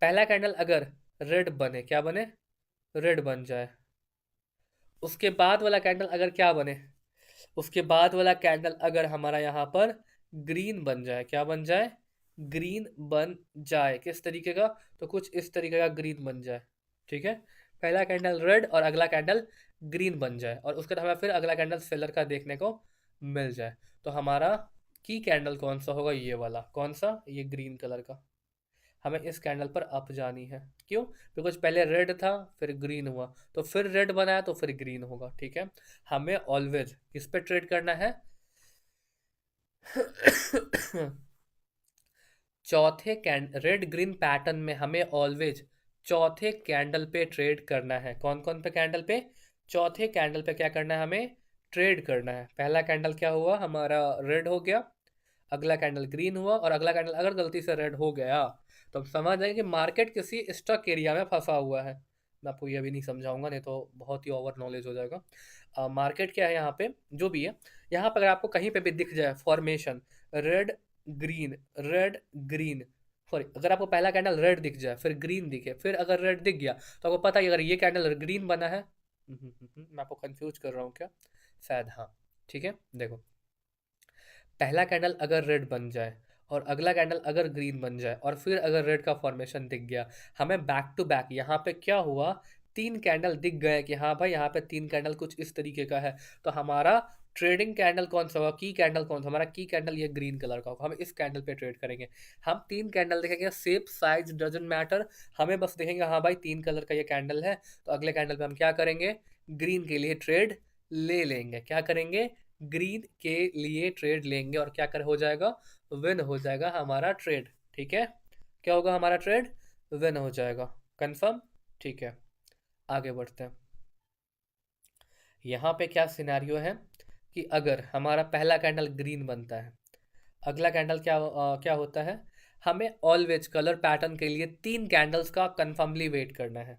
पहला कैंडल अगर रेड बने, क्या बने, रेड बन जाए, उसके बाद वाला कैंडल अगर क्या बने, उसके बाद वाला कैंडल अगर हमारा यहाँ पर ग्रीन बन जाए, क्या बन जाए, ग्रीन बन जाए, किस तरीके का, तो कुछ इस तरीके का ग्रीन बन जाए। ठीक है, पहला कैंडल रेड और अगला कैंडल ग्रीन बन जाए, और उसके बाद हमें फिर अगला कैंडल सेलर का देखने को मिल जाए, तो हमारा की कैंडल कौन सा होगा, ये वाला, कौन सा, ये ग्रीन कलर का। हमें इस कैंडल पर अप जानी है, क्यों, बिकॉज पहले रेड था फिर ग्रीन हुआ, तो फिर रेड बनाया तो फिर ग्रीन होगा। ठीक है, हमें ऑलवेज किस पे ट्रेड करना है, चौथे कैंड रेड ग्रीन पैटर्न में हमें ऑलवेज चौथे कैंडल पे ट्रेड करना है। कौन कौन पे कैंडल पे, चौथे कैंडल पे क्या करना है, हमें ट्रेड करना है। पहला कैंडल क्या हुआ हमारा, रेड हो गया, अगला कैंडल ग्रीन हुआ, और अगला कैंडल अगर गलती से रेड हो गया तो हम समझ जाएंगे कि मार्केट किसी स्टक एरिया में फंसा हुआ है। मैं आपको ये भी नहीं समझाऊंगा, नहीं तो बहुत ही ओवर नॉलेज हो जाएगा। मार्केट क्या है यहाँ पे, जो भी है, यहाँ पर अगर आपको कहीं पे भी दिख जाए formation red green, red green, sorry, अगर आपको पहला कैंडल रेड दिख जाए फिर ग्रीन दिखे फिर अगर रेड दिख गया, तो आपको पता है कि अगर ये कैंडल ग्रीन बना है। मैं आपको कंफ्यूज कर रहा हूँ क्या, शायद हाँ। ठीक है, देखो, पहला कैंडल अगर रेड बन जाए और अगला कैंडल अगर ग्रीन बन जाए और फिर अगर रेड का फॉर्मेशन दिख गया, हमें बैक टू बैक यहाँ पे क्या हुआ, 3 कैंडल दिख गए कि हाँ भाई यहाँ पे 3 कैंडल कुछ इस तरीके का है, तो हमारा ट्रेडिंग कैंडल कौन सा होगा, की कैंडल कौन सा, हमारा की कैंडल ये ग्रीन कलर का होगा, हम इस कैंडल पे ट्रेड करेंगे। हम 3 कैंडल देखेंगे, शेप साइज डजंट मैटर, हमें बस देखेंगे हाँ भाई 3 कलर का ये कैंडल है, तो अगले कैंडल पे हम क्या करेंगे, ग्रीन के लिए ट्रेड ले लेंगे। क्या करेंगे, ग्रीन के लिए ट्रेड लेंगे, और क्या कर हो जाएगा, विन हो जाएगा हमारा ट्रेड। ठीक है, क्या होगा, हमारा ट्रेड विन हो जाएगा, कंफर्म। ठीक है, आगे बढ़ते हैं। यहाँ पे क्या सिनेरियो है कि अगर हमारा पहला कैंडल ग्रीन बनता है, अगला कैंडल क्या होता है, हमें ऑलवेज कलर पैटर्न के लिए 3 कैंडल्स का कंफर्मली वेट करना है।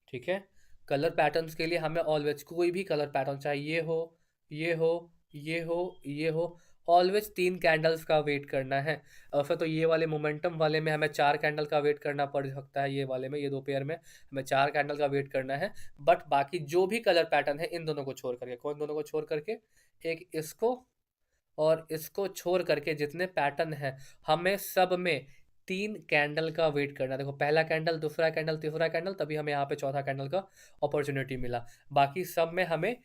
ठीक है, कलर पैटर्न्स के लिए हमें ऑलवेज कोई भी कलर पैटर्न, चाहे ये हो, ये हो, ये हो, ये हो, ऑलवेज 3 कैंडल्स का वेट करना है। और फिर तो ये वाले मोमेंटम वाले में हमें 4 कैंडल का वेट करना पड़ सकता है, ये वाले में, ये 2 पेयर में हमें 4 कैंडल का वेट करना है। बट बाकी जो भी कलर पैटर्न है इन दोनों को छोड़ करके, कौन दोनों को छोड़ करके, एक इसको और इसको छोड़ करके जितने पैटर्न है हमें सब में 3 कैंडल का वेट करना है। देखो पहला कैंडल, दूसरा कैंडल, तीसरा कैंडल, तभी हमें यहाँ पे चौथा कैंडल का अपॉर्चुनिटी मिला। बाकी सब में हमें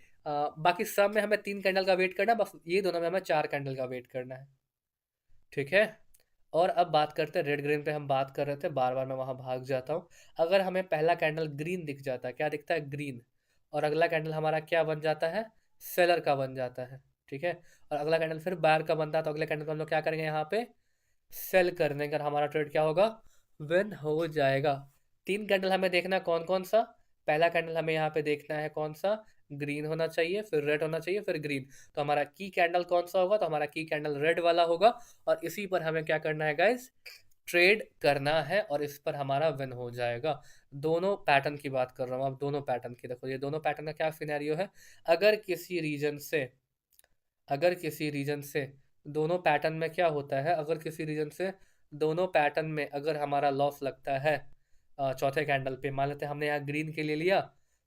3 कैंडल का वेट करना है, बस ये दोनों में हमें 4 कैंडल का वेट करना है। ठीक है। और अब बात करते हैं रेड ग्रीन पे, हम बात कर रहे थे, बार बार मैं वहां भाग जाता हूँ। अगर हमें पहला कैंडल ग्रीन दिख जाता है, क्या दिखता है? ग्रीन। और अगला कैंडल हमारा क्या बन जाता है? सेलर का बन जाता है। ठीक है। और अगला कैंडल फिर बायर का बनता है, तो अगले कैंडल को हम लोग क्या करेंगे? यहाँ पे सेल करने का हमारा ट्रेड क्या होगा? विन हो जाएगा। 3 कैंडल हमें देखना है कौन कौन सा। पहला कैंडल हमें यहाँ पे देखना है कौन सा? ग्रीन होना चाहिए, फिर रेड होना चाहिए, फिर ग्रीन। तो हमारा की कैंडल कौन सा होगा? तो हमारा की कैंडल रेड वाला होगा। और इसी पर हमें क्या करना है गाइस? ट्रेड करना है, और इस पर हमारा विन हो जाएगा। दोनों पैटर्न की बात कर रहा हूँ, अब दोनों पैटर्न की देखो। ये दोनों पैटर्न का क्या सिनेरियो है? अगर किसी रीजन से अगर किसी रीजन से दोनों पैटर्न में क्या होता है, अगर किसी रीजन से दोनों पैटर्न में अगर हमारा लॉस लगता है चौथे कैंडल पे, मान लेते हैं हमने यहाँ ग्रीन के लिए लिया,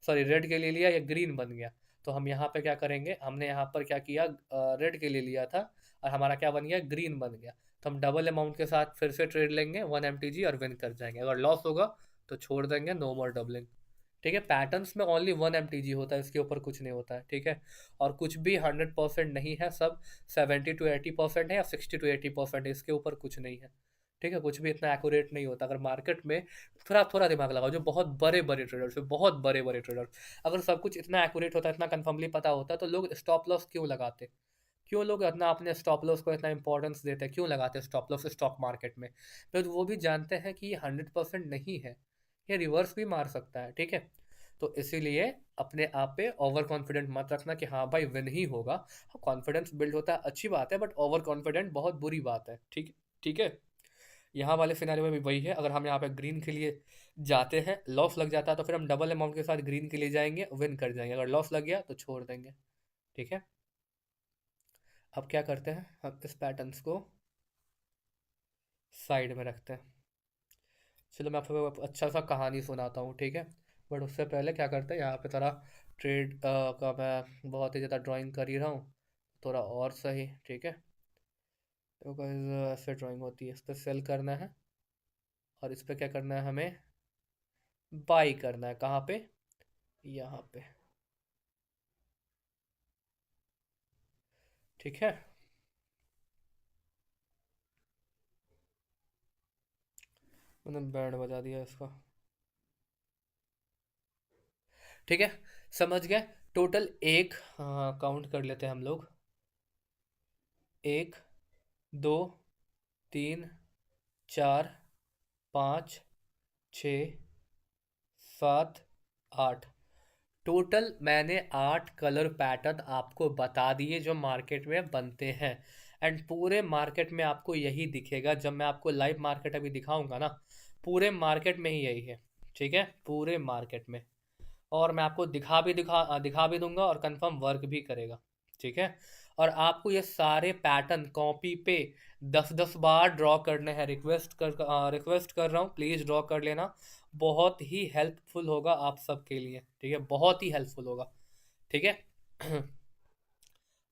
सॉरी रेड के लिए लिया, या ग्रीन बन गया, तो हम यहाँ पे क्या करेंगे? हमने यहाँ पर क्या किया? रेड के लिए लिया था और हमारा क्या बन गया? ग्रीन बन गया। तो हम डबल अमाउंट के साथ फिर से ट्रेड लेंगे 1 MTG और विन कर जाएंगे। अगर लॉस होगा तो छोड़ देंगे, नो मोर डबलिंग। ठीक है। पैटर्न्स में ओनली 1 MTG होता है, इसके ऊपर कुछ नहीं होता है। ठीक है। और कुछ भी 100% नहीं है, सब 70 to 80% है या 60 to 80% है, इसके ऊपर कुछ नहीं है। ठीक है। कुछ भी इतना एक्यूरेट नहीं होता। अगर मार्केट में थोड़ा थोड़ा दिमाग लगाओ, जो बहुत बड़े बड़े ट्रेडर्स है, बहुत बड़े बड़े ट्रेडर्स, अगर सब कुछ इतना एक्यूरेट होता, इतना कंफर्मली पता होता, तो लोग स्टॉप लॉस क्यों लगाते? क्यों लोग इतना अपने स्टॉप लॉस को इतना इंपॉर्टेंस देते हैं? क्यों लगाते हैं स्टॉप लॉस स्टॉक मार्केट में? तो वो भी जानते हैं कि ये 100% नहीं है, ये रिवर्स भी मार सकता है। ठीक है। तो इसीलिए अपने आप पे ओवर कॉन्फिडेंट मत रखना कि हाँ भाई विन ही होगा। कॉन्फिडेंस बिल्ड होता है, अच्छी बात है, बट ओवर कॉन्फिडेंट बहुत बुरी बात है। ठीक ठीक है। यहाँ वाले सिनेरियो में भी वही है। अगर हम यहाँ पे ग्रीन के लिए जाते हैं, लॉस लग जाता है, तो फिर हम डबल अमाउंट के साथ ग्रीन के लिए जाएंगे, विन कर जाएंगे। अगर लॉस लग गया तो छोड़ देंगे। ठीक है। अब क्या करते हैं? हम इस पैटर्न्स को साइड में रखते हैं। चलो मैं आपको अच्छा सा कहानी सुनाता हूँ। ठीक है। बट उससे पहले क्या करते हैं, यहाँ पे थोड़ा ट्रेड का मैं बहुत ही ज़्यादा ड्राइंग कर ही रहा हूँ, थोड़ा और सही। ठीक है। तो guys, ऐसे ड्राइंग होती है। इस पर सेल करना है और इस पर क्या करना है? हमें बाई करना है। कहाँ पे? यहाँ पे। ठीक है। मैंने बैंड बजा दिया इसका। ठीक है। समझ गए? टोटल एक, काउंट कर लेते हैं हम लोग। 1, 2, 3, 4, 5, 6, 7, 8। टोटल मैंने 8 कलर पैटर्न आपको बता दिए जो मार्केट में बनते हैं। एंड पूरे मार्केट में आपको यही दिखेगा। जब मैं आपको लाइव मार्केट अभी दिखाऊंगा ना, पूरे मार्केट में ही यही है। ठीक है। पूरे मार्केट में। और मैं आपको दिखा भी दूंगा, और कंफर्म वर्क भी करेगा। ठीक है। और आपको ये सारे पैटर्न कॉपी पे 10-10 बार ड्रॉ करने हैं। रिक्वेस्ट कर रहा हूँ, प्लीज़ ड्रॉ कर लेना। बहुत ही हेल्पफुल होगा आप सबके लिए। ठीक है। बहुत ही हेल्पफुल होगा। ठीक है।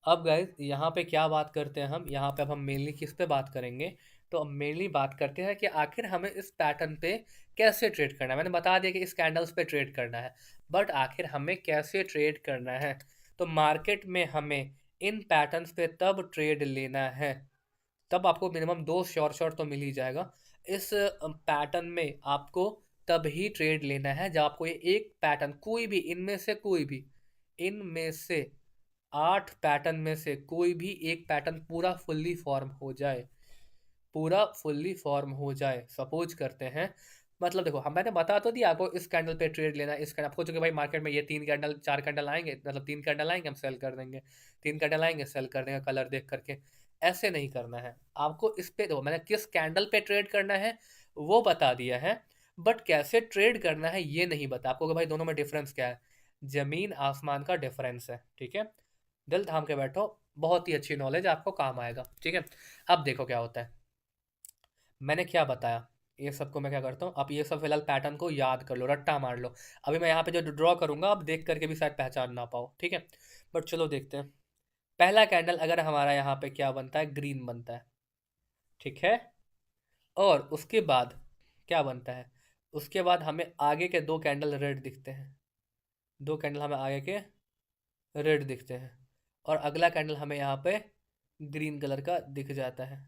अब गाइस यहाँ पे क्या बात करते हैं हम? यहाँ पे अब हम मेनली किस पे बात करेंगे? तो अब मेनली बात करते हैं कि आखिर हमें इस पैटर्न पे कैसे ट्रेड करना है। मैंने बता दिया कि इस कैंडल्स पे ट्रेड करना है, बट आखिर हमें कैसे ट्रेड करना है? तो मार्केट में हमें इन पैटर्न्स पे तब ट्रेड लेना है, तब आपको मिनिमम 2 श्योर तो मिल ही जाएगा। इस पैटर्न में आपको तभी ट्रेड लेना है जब आपको ये एक पैटर्न, कोई भी इनमें से, कोई भी इनमें से 8 पैटर्न में से कोई भी एक पैटर्न पूरा फुल्ली फॉर्म हो जाए, पूरा फुल्ली फॉर्म हो जाए। सपोज करते हैं, मतलब देखो, हम मैंने बता तो दिया आपको इस कैंडल पे ट्रेड लेना है, इस कैंडल आपको, चूंकि भाई मार्केट में ये 3 कैंडल 4 कैंडल आएंगे, मतलब 3 कैंडल आएंगे हम सेल कर देंगे, 3 कैंडल आएंगे सेल कर देंगे, कलर देख करके। ऐसे नहीं करना है आपको। इस पे देखो, मैंने किस कैंडल पे ट्रेड करना है वो बता दिया है, बट कैसे ट्रेड करना है ये नहीं बता आपको कि भाई दोनों में डिफरेंस क्या है। जमीन आसमान का डिफरेंस है। ठीक है। दिल थाम के बैठो, बहुत ही अच्छी नॉलेज आपको काम आएगा। ठीक है। अब देखो क्या होता है, मैंने क्या बताया, ये सबको मैं क्या करता हूँ, आप ये सब फिलहाल पैटर्न को याद कर लो, रट्टा मार लो। अभी मैं यहाँ पे जो ड्रॉ करूंगा आप देख करके भी शायद पहचान ना पाओ। ठीक है। बट चलो देखते हैं। पहला कैंडल अगर हमारा यहाँ पे क्या बनता है, ग्रीन बनता है, ठीक है। और उसके बाद क्या बनता है, उसके बाद हमें आगे के दो कैंडल रेड दिखते हैं, दो कैंडल हमें आगे के रेड दिखते हैं, और अगला कैंडल हमें यहाँ पे ग्रीन कलर का दिख जाता है,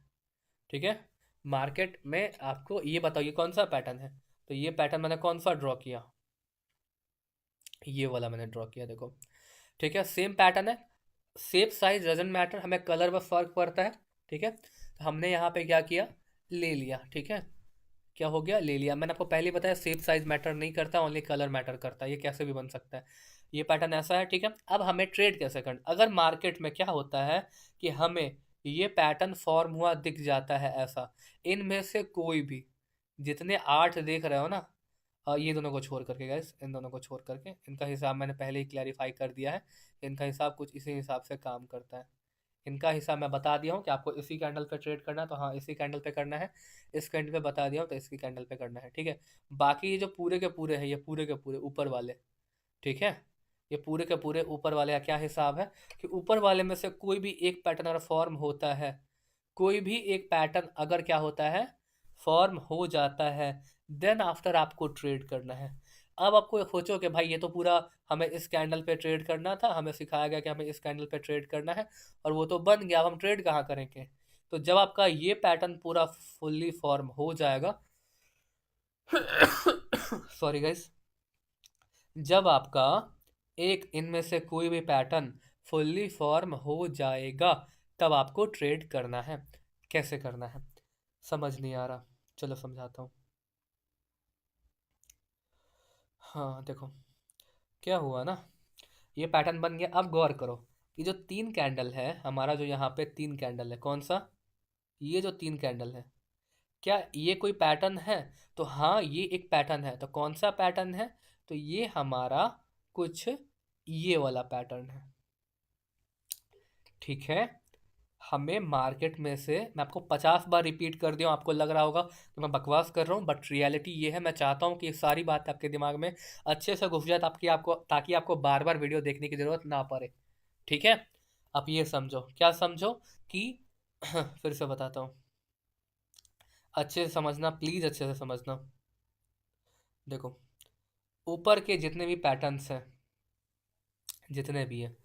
ठीक है। मार्केट में आपको ये बताओ ये कौन सा पैटर्न है, तो ये पैटर्न मैंने कौन सा ड्रॉ किया, ये वाला मैंने ड्रॉ किया, देखो, ठीक है। सेम पैटर्न है, शेप साइज डजंट मैटर, हमें कलर बस फर्क पड़ता है, ठीक है। तो हमने यहाँ पे क्या किया, ले लिया, ठीक है। क्या हो गया, ले लिया। मैंने आपको पहले ही बताया शेप साइज मैटर नहीं करता, ओनली कलर मैटर करता है, ये कैसे भी बन सकता है। ये पैटर्न ऐसा है, ठीक है। अब हमें ट्रेड कैसे करना, अगर मार्केट में क्या होता है कि हमें ये पैटर्न फॉर्म हुआ दिख जाता है ऐसा, इनमें से कोई भी, जितने 8 देख रहे हो ना, ये दोनों को छोड़ करके गाइस, इन दोनों को छोड़ करके, इनका हिसाब मैंने पहले ही क्लैरिफाई कर दिया है, इनका हिसाब कुछ इसी हिसाब से काम करता है। इनका हिसाब मैं बता दिया हूँ कि आपको इसी कैंडल पे ट्रेड करना है, तो हाँ इसी कैंडल पे करना है, इस कैंडल पे बता दिया हूँ तो इसकी कैंडल पे करना है, ठीक है। बाकी ये जो पूरे के पूरे हैं, ये पूरे के पूरे ऊपर वाले, ठीक है, ये पूरे के पूरे ऊपर वाले का क्या हिसाब है कि ऊपर वाले में से कोई भी एक पैटर्न अगर फॉर्म होता है, कोई भी एक पैटर्न अगर क्या होता है, फॉर्म हो जाता है, देन आफ्टर आपको ट्रेड करना है। अब आपको सोचो कि भाई ये तो पूरा हमें इस कैंडल पे ट्रेड करना था, हमें सिखाया गया कि हमें इस कैंडल पे ट्रेड करना है, और वो तो बन गया, अब हम ट्रेड कहाँ करेंगे। तो जब आपका ये पैटर्न पूरा फुल्ली फॉर्म हो जाएगा सॉरी गाइस, जब आपका एक इनमें से कोई भी पैटर्न फुल्ली फॉर्म हो जाएगा, तब आपको ट्रेड करना है। कैसे करना है समझ नहीं आ रहा, चलो समझाता हूँ। हाँ देखो, क्या हुआ ना, ये पैटर्न बन गया। अब गौर करो, ये जो 3 कैंडल है हमारा, जो यहाँ पे 3 कैंडल है, कौन सा, ये जो 3 कैंडल है, क्या ये कोई पैटर्न है, तो हाँ ये एक पैटर्न है। तो कौन सा पैटर्न है, तो ये हमारा कुछ ये वाला पैटर्न है, ठीक है। हमें मार्केट में से, मैं आपको 50 बार रिपीट कर दिया हूँ, आपको लग रहा होगा कि मैं बकवास कर रहा हूँ, बट रियलिटी ये है। मैं चाहता हूँ कि ये सारी बात आपके दिमाग में अच्छे से घुस जाए, आपको ताकि आपको बार बार वीडियो देखने की ज़रूरत ना पड़े, ठीक है। आप ये समझो, क्या समझो कि फिर से बताता हूँ, अच्छे से समझना प्लीज़, अच्छे से समझना। देखो, ऊपर के जितने भी पैटर्न्स हैं, जितने भी हैं,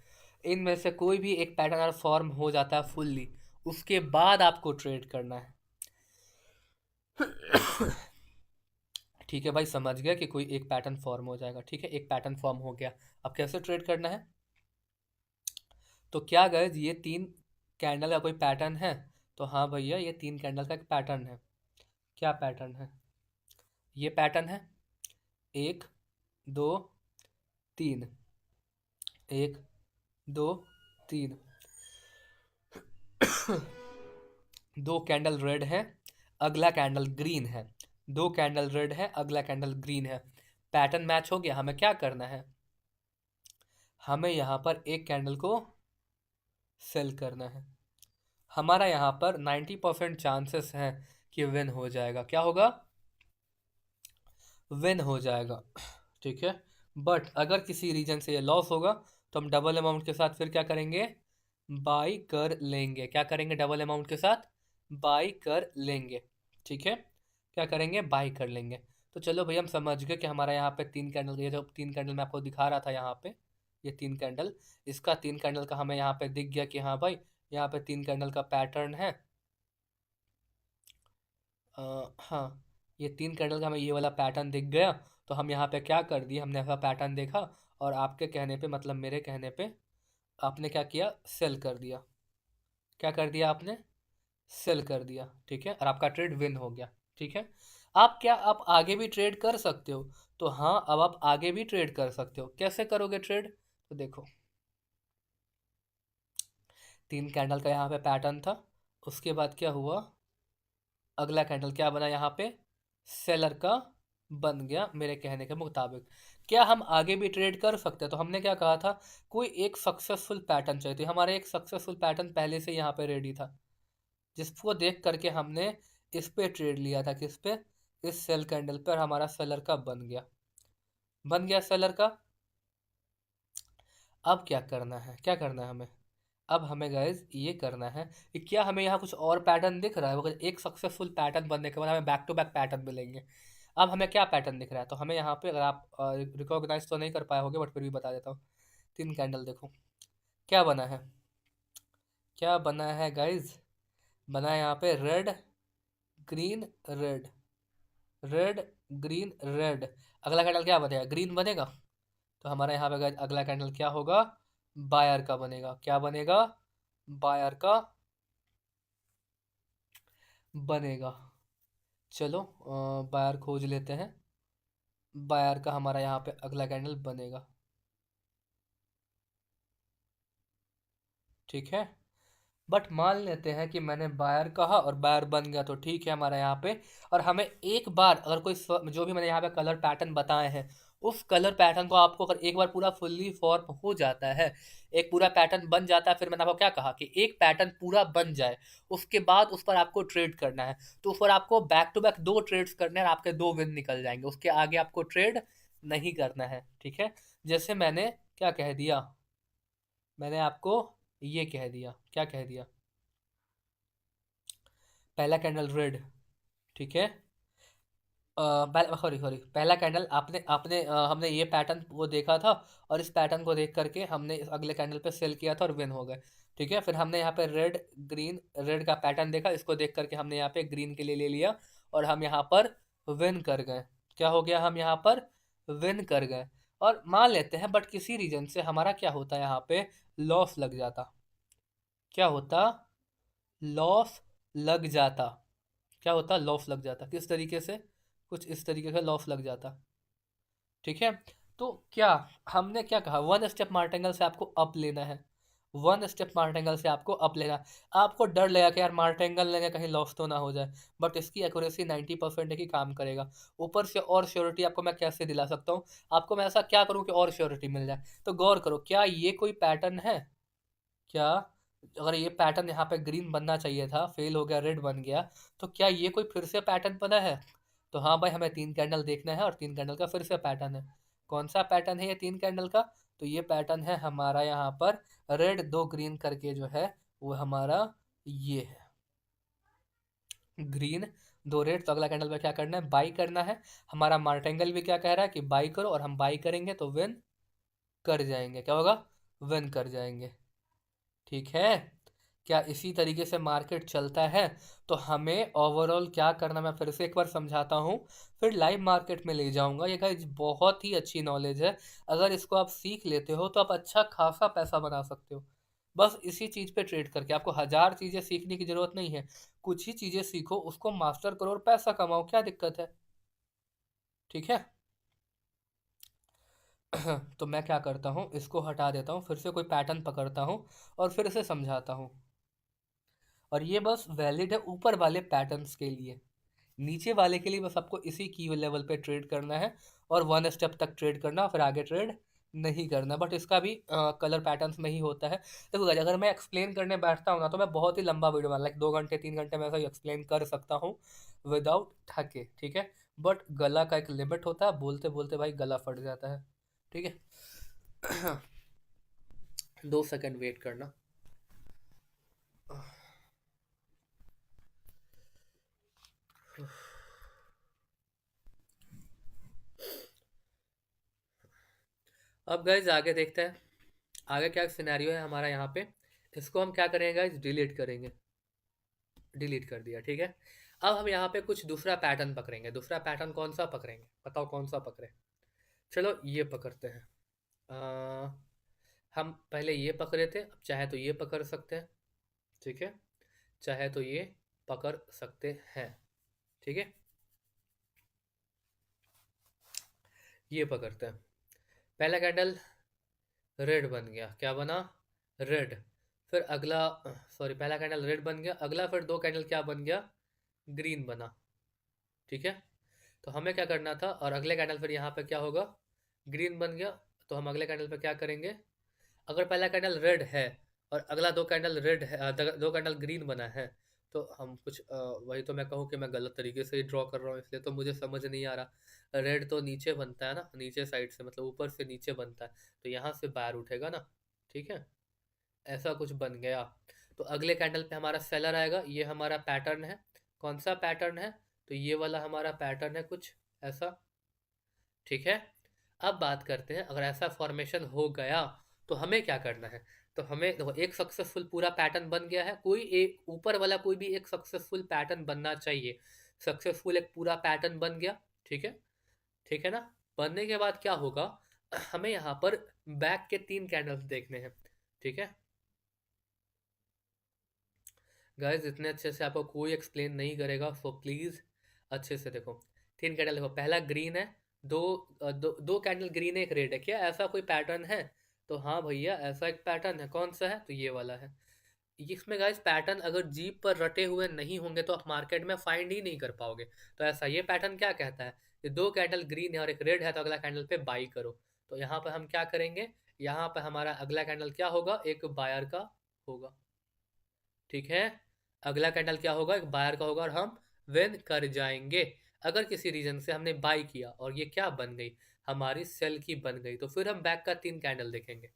इनमें से कोई भी एक पैटर्न अगर फॉर्म हो जाता है फुल्ली, उसके बाद आपको ट्रेड करना है। ठीक है भाई, समझ गया कि कोई एक पैटर्न फॉर्म हो जाएगा, ठीक है, एक पैटर्न फॉर्म हो गया। अब कैसे ट्रेड करना है, तो क्या गाइस, ये 3 कैंडल का कोई पैटर्न है, तो हाँ भैया ये 3 कैंडल का एक पैटर्न है। क्या पैटर्न है, ये पैटर्न है, 1 2 3, 1 2 3, 2 कैंडल रेड है, अगला कैंडल ग्रीन है, 2 कैंडल रेड है, अगला कैंडल ग्रीन है। पैटर्न मैच हो गया, हमें क्या करना है, हमें यहाँ पर एक कैंडल को सेल करना है। हमारा यहाँ पर 90% चांसेस हैं कि विन हो जाएगा। क्या होगा, विन हो जाएगा, ठीक है। बट अगर किसी रीजन से ये लॉस होगा, तो हम डबल अमाउंट के साथ फिर क्या करेंगे, बाई कर लेंगे। क्या करेंगे, डबल अमाउंट के साथ बाई कर लेंगे, ठीक है। क्या करेंगे, बाई कर लेंगे। तो चलो भैया हम समझ गए कि हमारा यहाँ पे 3 कैंडल, ये जो 3 कैंडल मैं आपको दिखा रहा था यहाँ पे, ये 3 कैंडल, इसका 3 कैंडल का हमें यहाँ पे दिख गया कि हाँ भाई यहाँ पे 3 कैंडल का पैटर्न है। हाँ, ये 3 कैंडल का हमें ये वाला पैटर्न दिख गया, तो हम यहाँ पे क्या कर दिए, हमने ऐसा पैटर्न देखा, और आपके कहने पे, मतलब मेरे कहने पे, आपने क्या किया, सेल कर दिया। क्या कर दिया आपने, सेल कर दिया, ठीक है, और आपका ट्रेड विन हो गया, ठीक है। आप आगे भी ट्रेड कर सकते हो, तो हाँ अब आप आगे भी ट्रेड कर सकते हो। कैसे करोगे ट्रेड, तो देखो, 3 कैंडल का यहाँ पे पैटर्न था, उसके बाद क्या हुआ, अगला कैंडल क्या बना यहाँ पे, सेलर का बन गया मेरे कहने के मुताबिक। क्या हम आगे भी ट्रेड कर सकते हैं, तो हमने क्या कहा था, कोई एक सक्सेसफुल पैटर्न चाहिए, तो हमारा एक सक्सेसफुल पैटर्न पहले से यहाँ पे रेडी था, जिसको देख करके हमने इस पे ट्रेड लिया था, किस पे, इस सेल कैंडल पर, हमारा सेलर का बन गया, बन गया सेलर का। अब क्या करना है, क्या करना है हमें, अब हमें गाइज ये करना है कि क्या हमें यहाँ कुछ और पैटर्न दिख रहा है? अगर एक सक्सेसफुल पैटर्न बनने के बाद हमें बैक टू बैक पैटर्न मिलेंगे। अब हमें क्या पैटर्न दिख रहा है? तो हमें यहाँ पे, अगर आप रिकॉग्नाइज तो नहीं कर पाए होगे बट फिर भी बता देता हूँ। 3 कैंडल देखो क्या बना है, क्या बना है गाइज? बना है यहाँ पे red green red, red green red. अगला कैंडल क्या बनेगा? ग्रीन बनेगा। तो हमारा यहाँ पे गाइज अगला कैंडल क्या होगा? बायर का बनेगा। क्या बनेगा? बायर का बनेगा। चलो बायर खोज लेते हैं। बायर का हमारा यहाँ पे अगला कैंडल बनेगा। ठीक है, बट मान लेते हैं कि मैंने बायर कहा और बायर बन गया तो ठीक है हमारा यहाँ पे। और हमें एक बार अगर कोई जो भी मैंने यहाँ पे कलर पैटर्न बताए हैं, उस कलर पैटर्न को आपको अगर एक बार पूरा फुल्ली फॉर्म हो जाता है, एक पूरा पैटर्न बन जाता है, फिर मैंने आपको क्या कहा कि एक पैटर्न पूरा बन जाए उसके बाद उस पर आपको ट्रेड करना है। तो उस पर आपको बैक टू बैक 2 ट्रेड्स करने हैं और आपके 2 विन निकल जाएंगे। उसके आगे आपको ट्रेड नहीं करना है। ठीक है, जैसे मैंने क्या कह दिया, मैंने आपको ये कह दिया, क्या कह दिया? पहला कैंडल रेड, ठीक है। सॉरी सॉरी, पहला कैंडल आपने आपने हमने ये पैटर्न वो देखा था और इस पैटर्न को देख करके हमने इस अगले कैंडल पे सेल किया था और विन हो गए। ठीक है, फिर हमने यहाँ पे रेड ग्रीन रेड का पैटर्न देखा, इसको देख करके हमने यहाँ पे ग्रीन के लिए ले लिया और हम यहाँ पर विन कर गए। क्या हो गया? हम यहाँ पर विन कर गए। और मान लेते हैं बट किसी रीजन से हमारा क्या होता है, यहाँ पे लॉस लग जाता। क्या होता? लॉस लग जाता। क्या होता? लॉस लग जाता। किस तरीके से? कुछ इस तरीके से लॉस लग जाता। ठीक है, तो क्या हमने क्या कहा? वन स्टेप मार्टेंगल से आपको अप लेना है। वन स्टेप मार्टेंगल से आपको अप लेना है। आपको डर लगा कि यार मार्टेंगल लेंगे कहीं लॉस तो ना हो जाए, बट इसकी एक्यूरेसी 90% है कि काम करेगा। ऊपर से और श्योरिटी आपको मैं कैसे दिला सकता हूँ? आपको मैं ऐसा क्या करूँ कि और श्योरिटी मिल जाए? तो गौर करो, क्या ये कोई पैटर्न है? क्या अगर ये पैटर्न यहाँ पे ग्रीन बनना चाहिए था, फेल हो गया, रेड बन गया, तो क्या ये कोई फिर से पैटर्न बना है? तो हाँ भाई, हमें 3 कैंडल देखना है और 3 कैंडल का फिर से पैटर्न है। कौन सा पैटर्न है ये 3 कैंडल का? तो ये पैटर्न है हमारा यहाँ पर रेड 2 ग्रीन करके जो है वो हमारा ये है, ग्रीन 2 रेड। तो अगला कैंडल पे क्या करना है? बाई करना है। हमारा मार्टेंगल भी क्या कह रहा है कि बाई करो, और हम बाई करेंगे तो विन कर जाएंगे। क्या होगा? विन कर जाएंगे। ठीक है, क्या इसी तरीके से मार्केट चलता है? तो हमें ओवरऑल क्या करना, मैं फिर से एक बार समझाता हूँ, फिर लाइव मार्केट में ले जाऊंगा। ये गाइस बहुत ही अच्छी नॉलेज है, अगर इसको आप सीख लेते हो तो आप अच्छा खासा पैसा बना सकते हो। बस इसी चीज़ पे ट्रेड करके। आपको हजार चीज़ें सीखने की जरूरत नहीं है, कुछ ही चीज़ें सीखो, उसको मास्टर करो और पैसा कमाओ। क्या दिक्कत है? ठीक है। तो मैं क्या करता हूँ, इसको हटा देता हूँ, फिर से कोई पैटर्न पकड़ता हूँ और फिर से समझाता हूँ। और ये बस वैलिड है ऊपर वाले पैटर्न्स के लिए, नीचे वाले के लिए बस आपको इसी की लेवल पे ट्रेड करना है और वन स्टेप तक ट्रेड करना, फिर आगे ट्रेड नहीं करना। बट इसका भी कलर पैटर्न्स में ही होता है। देखो guys, अगर मैं एक्सप्लेन करने बैठता हूँ ना तो मैं बहुत ही लंबा वीडियो बना, लाइक 2 घंटे 3 घंटे में ऐसा एक्सप्लेन कर सकता हूँ विदाउट थके। ठीक है, बट गला का एक लिमिट होता है, बोलते बोलते भाई गला फट जाता है। ठीक है। 2 सेकंड वेट करना। अब गाइज आगे देखते हैं आगे क्या सिनेरियो है हमारा यहाँ पे। इसको हम क्या करेंगे गाइज? डिलीट करेंगे। डिलीट कर दिया। ठीक है, अब हम यहाँ पे कुछ दूसरा पैटर्न पकड़ेंगे। दूसरा पैटर्न कौन सा पकड़ेंगे? बताओ कौन सा पकड़े? चलो ये पकड़ते हैं। अ, हम पहले ये पकड़े थे, अब चाहे तो ये पकड़ सकते हैं। ठीक है, चाहे तो ये पकड़ सकते हैं। ठीक है, ये पकड़ते हैं। पहला कैंडल रेड बन गया। क्या बना? रेड। फिर अगला, सॉरी, पहला कैंडल रेड बन गया, अगला फिर 2 कैंडल क्या बन गया? ग्रीन बना। ठीक है, तो हमें क्या करना था, और अगले कैंडल फिर यहाँ पे क्या होगा? ग्रीन बन गया। तो हम अगले कैंडल पे क्या करेंगे? अगर पहला कैंडल रेड है और अगला 2 कैंडल रेड है, 2 कैंडल ग्रीन बना है, तो हम कुछ वही तो मैं कहूँ कि मैं गलत तरीके से ही ड्रॉ कर रहा हूँ, इसलिए तो मुझे समझ नहीं आ रहा। रेड तो नीचे बनता है ना, नीचे साइड से, मतलब ऊपर से नीचे बनता है, तो यहाँ से बाहर उठेगा ना। ठीक है, ऐसा कुछ बन गया, तो अगले कैंडल पे हमारा सेलर आएगा, ये हमारा पैटर्न है। कौन सा पैटर्न है? तो ये वाला हमारा पैटर्न है कुछ ऐसा, ठीक है। अब बात करते हैं, अगर ऐसा फॉर्मेशन हो गया तो हमें क्या करना है। तो हमें देखो, एक सक्सेसफुल पूरा पैटर्न बन गया है, कोई एक ऊपर वाला कोई भी एक सक्सेसफुल पैटर्न बनना चाहिए। सक्सेसफुल एक पूरा पैटर्न बन गया, ठीक है, ठीक है ना। बनने के बाद क्या होगा, हमें यहाँ पर बैक के 3 कैंडल्स देखने हैं, ठीक है। गाइस इतने अच्छे से आपको कोई एक्सप्लेन नहीं करेगा, सो प्लीज़ अच्छे से देखो। 3 कैंडल देखो, पहला ग्रीन है, दो कैंडल ग्रीन है, एक रेड है, क्या ऐसा कोई पैटर्न है? तो हाँ भैया, ऐसा एक पैटर्न है। कौन सा है? तो ये वाला है। इसमें गाइस पैटर्न अगर जीप पर रटे हुए नहीं होंगे तो आप मार्केट में फाइंड ही नहीं कर पाओगे। तो ऐसा ये पैटर्न क्या कहता है कि 2 कैंडल ग्रीन है और एक रेड है, तो अगला कैंडल पे बाई करो। तो यहाँ पर हम क्या करेंगे, यहाँ पर हमारा अगला कैंडल क्या होगा, एक बायर का होगा, ठीक है। अगला कैंडल क्या होगा, एक बायर का होगा और हम विन कर जाएंगे। अगर किसी रीजन से हमने बाई किया और ये क्या बन गई, हमारी सेल की बन गई, तो फिर हम बैक का 3 कैंडल देखेंगे।